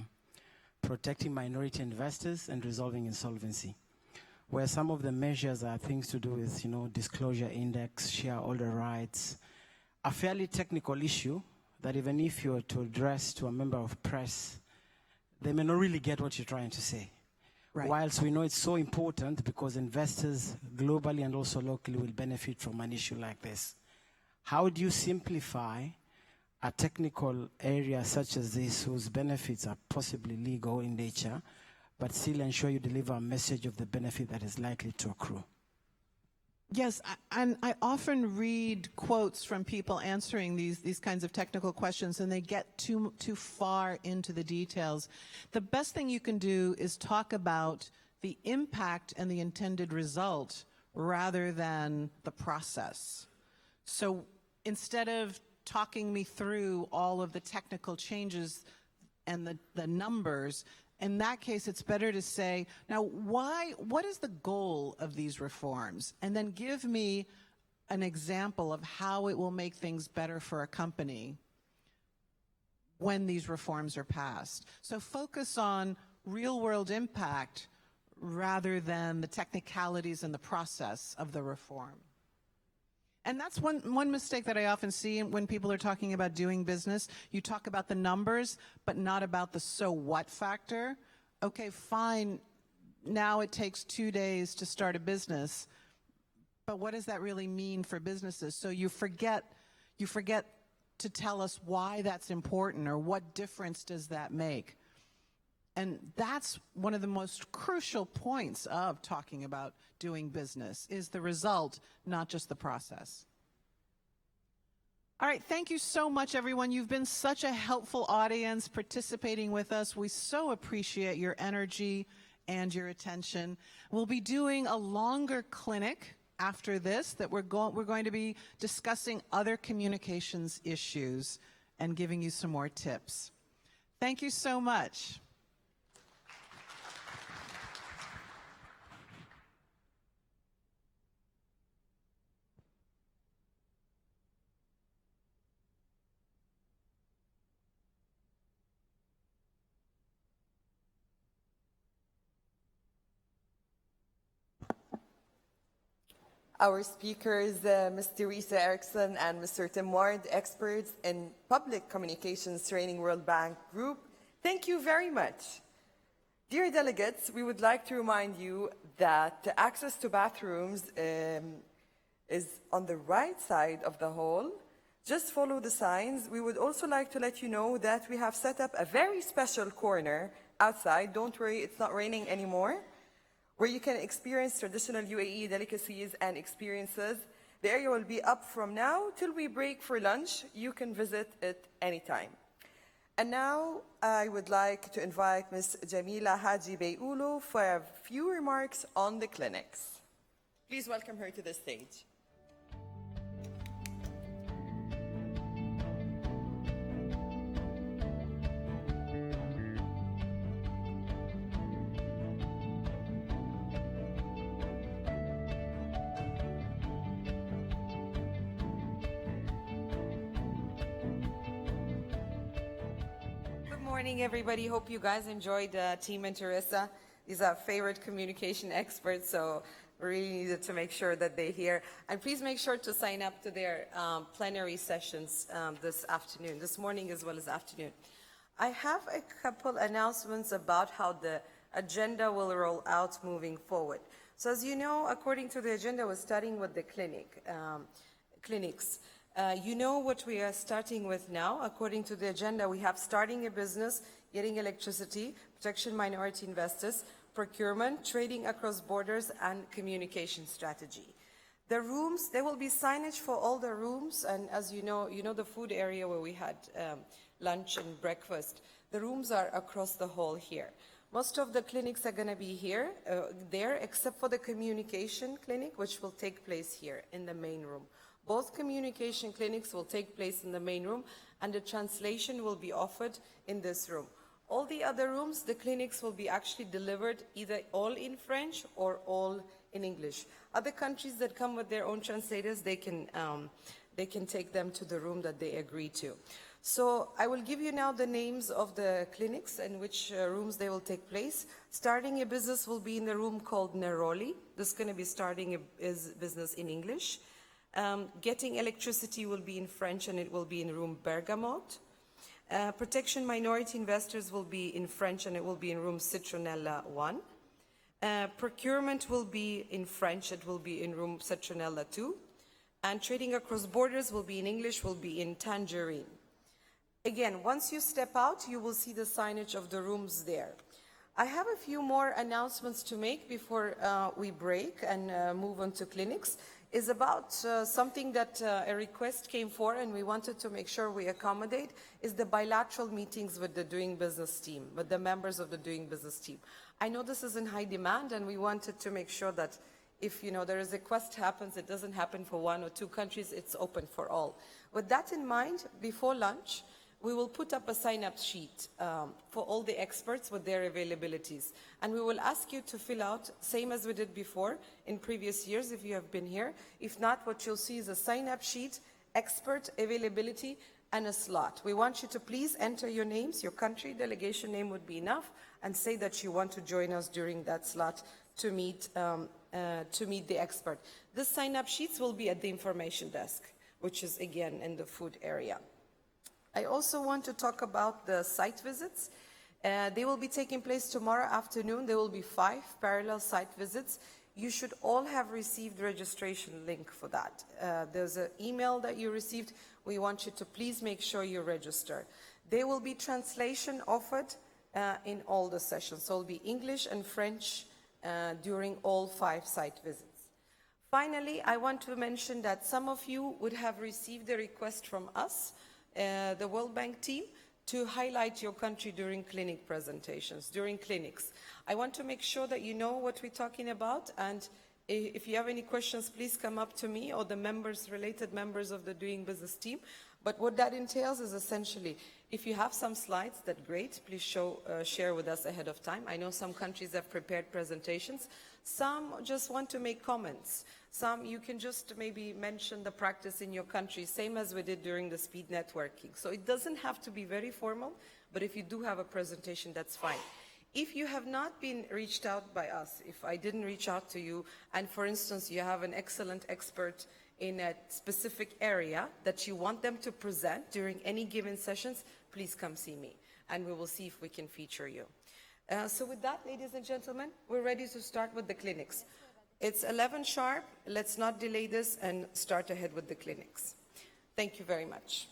Speaker 1: protecting minority investors and resolving insolvency, where some of the measures are things to do with, disclosure index, shareholder rights, a fairly technical issue that even if you were to address to a member of press, they may not really get what you're trying to say. Right. Whilst we know it's so important because investors globally and also locally will benefit from an issue like this. How do you simplify a technical area such as this whose benefits are possibly legal in nature, but still ensure you deliver a message of the benefit that is likely to accrue?
Speaker 21: Yes, and I often read quotes from people answering these kinds of technical questions, and they get too far into the details. The best thing you can do is talk about the impact and the intended result rather than the process. So instead of talking me through all of the technical changes and the numbers, in that case, it's better to say, now, what is the goal of these reforms? And then give me an example of how it will make things better for a company when these reforms are passed. So focus on real-world impact rather than the technicalities and the process of the reform. And that's one mistake that I often see when people are talking about doing business. You talk about the numbers, but not about the so what factor. Okay, fine, now it takes 2 days to start a business, but what does that really mean for businesses? So you forget to tell us why that's important or what difference does that make. And that's one of the most crucial points of talking about doing business, is the result, not just the process. All right, thank you so much, everyone. You've been such a helpful audience participating with us. We so appreciate your energy and your attention. We'll be doing a longer clinic after this that we're going to be discussing other communications issues and giving you some more tips. Thank you so much.
Speaker 5: Our speakers, Ms. Teresa Erickson and Mr. Tim Ward, experts in public communications training World Bank Group, thank you very much. Dear delegates, we would like to remind you that access to bathrooms is on the right side of the hall. Just follow the signs. We would also like to let you know that we have set up a very special corner outside. Don't worry, it's not raining anymore, where you can experience traditional UAE delicacies and experiences. The area will be up from now till we break for lunch. You can visit it anytime. And now I would like to invite Ms. Jamila Haji Bayulu for a few remarks on the clinics. Please welcome her to the stage.
Speaker 23: Good morning, everybody. Hope you guys enjoyed Team and Teresa. These are favorite communication experts, so we really needed to make sure that they're here. And please make sure to sign up to their plenary sessions this morning as well as afternoon. I have a couple announcements about how the agenda will roll out moving forward. So as you know, according to the agenda, we're starting with the clinics. You know what we are starting with now. According to the agenda, we have starting a business, getting electricity, protection minority investors, procurement, trading across borders, and communication strategy. The rooms, there will be signage for all the rooms, and as you know the food area where we had lunch and breakfast. The rooms are across the hall here. Most of the clinics are going to be there, except for the communication clinic, which will take place here in the main room. Both communication clinics will take place in the main room, and the translation will be offered in this room. All the other rooms, the clinics will be actually delivered either all in French or all in English. Other countries that come with their own translators, they can take them to the room that they agree to. So I will give you now the names of the clinics and which rooms they will take place. Starting a business will be in the room called Neroli. This is going to be starting a business in English. Getting electricity will be in French, and it will be in room Bergamot. Protection minority investors will be in French, and it will be in room Citronella 1. Procurement will be in French, it will be in room Citronella 2. And trading across borders will be in English, will be in Tangerine. Again, once you step out, you will see the signage of the rooms there. I have a few more announcements to make before we break and move on to clinics. Is about something that a request came for, and we wanted to make sure we accommodate, is the bilateral meetings with the doing business team, with the members of the doing business team. I know this is in high demand, and we wanted to make sure that if there is a request happens, it doesn't happen for 1 or 2 countries, it's open for all. With that in mind, before lunch, we will put up a sign-up sheet for all the experts with their availabilities. And we will ask you to fill out, same as we did before in previous years if you have been here. If not, what you'll see is a sign-up sheet, expert availability, and a slot. We want you to please enter your names, your country, delegation name would be enough, and say that you want to join us during that slot to meet the expert. This sign-up sheets will be at the information desk, which is again in the food area. I also want to talk about the site visits. They will be taking place tomorrow afternoon. There will be 5 parallel site visits. You should all have received registration link for that. There's an email that you received. We want you to please make sure you register. There will be translation offered in all the sessions. So it will be English and French during all 5 site visits. Finally, I want to mention that some of you would have received a request from us, the World Bank team, to highlight your country during clinic presentations, during clinics. I want to make sure that you know what we're talking about, and if you have any questions, please come up to me or the related members of the doing business team. But what that entails is essentially, if you have some slides, that's great. Please share with us ahead of time. I know some countries have prepared presentations. Some just want to make comments. Some you can just maybe mention the practice in your country, same as we did during the speed networking. So it doesn't have to be very formal, but if you do have a presentation, that's fine. If you have not been reached out by us, if I didn't reach out to you, and for instance, you have an excellent expert in a specific area that you want them to present during any given sessions, please come see me, and we will see if we can feature you. So with that, ladies and gentlemen, we're ready to start with the clinics. It's 11 sharp. Let's not delay this and start ahead with the clinics. Thank you very much.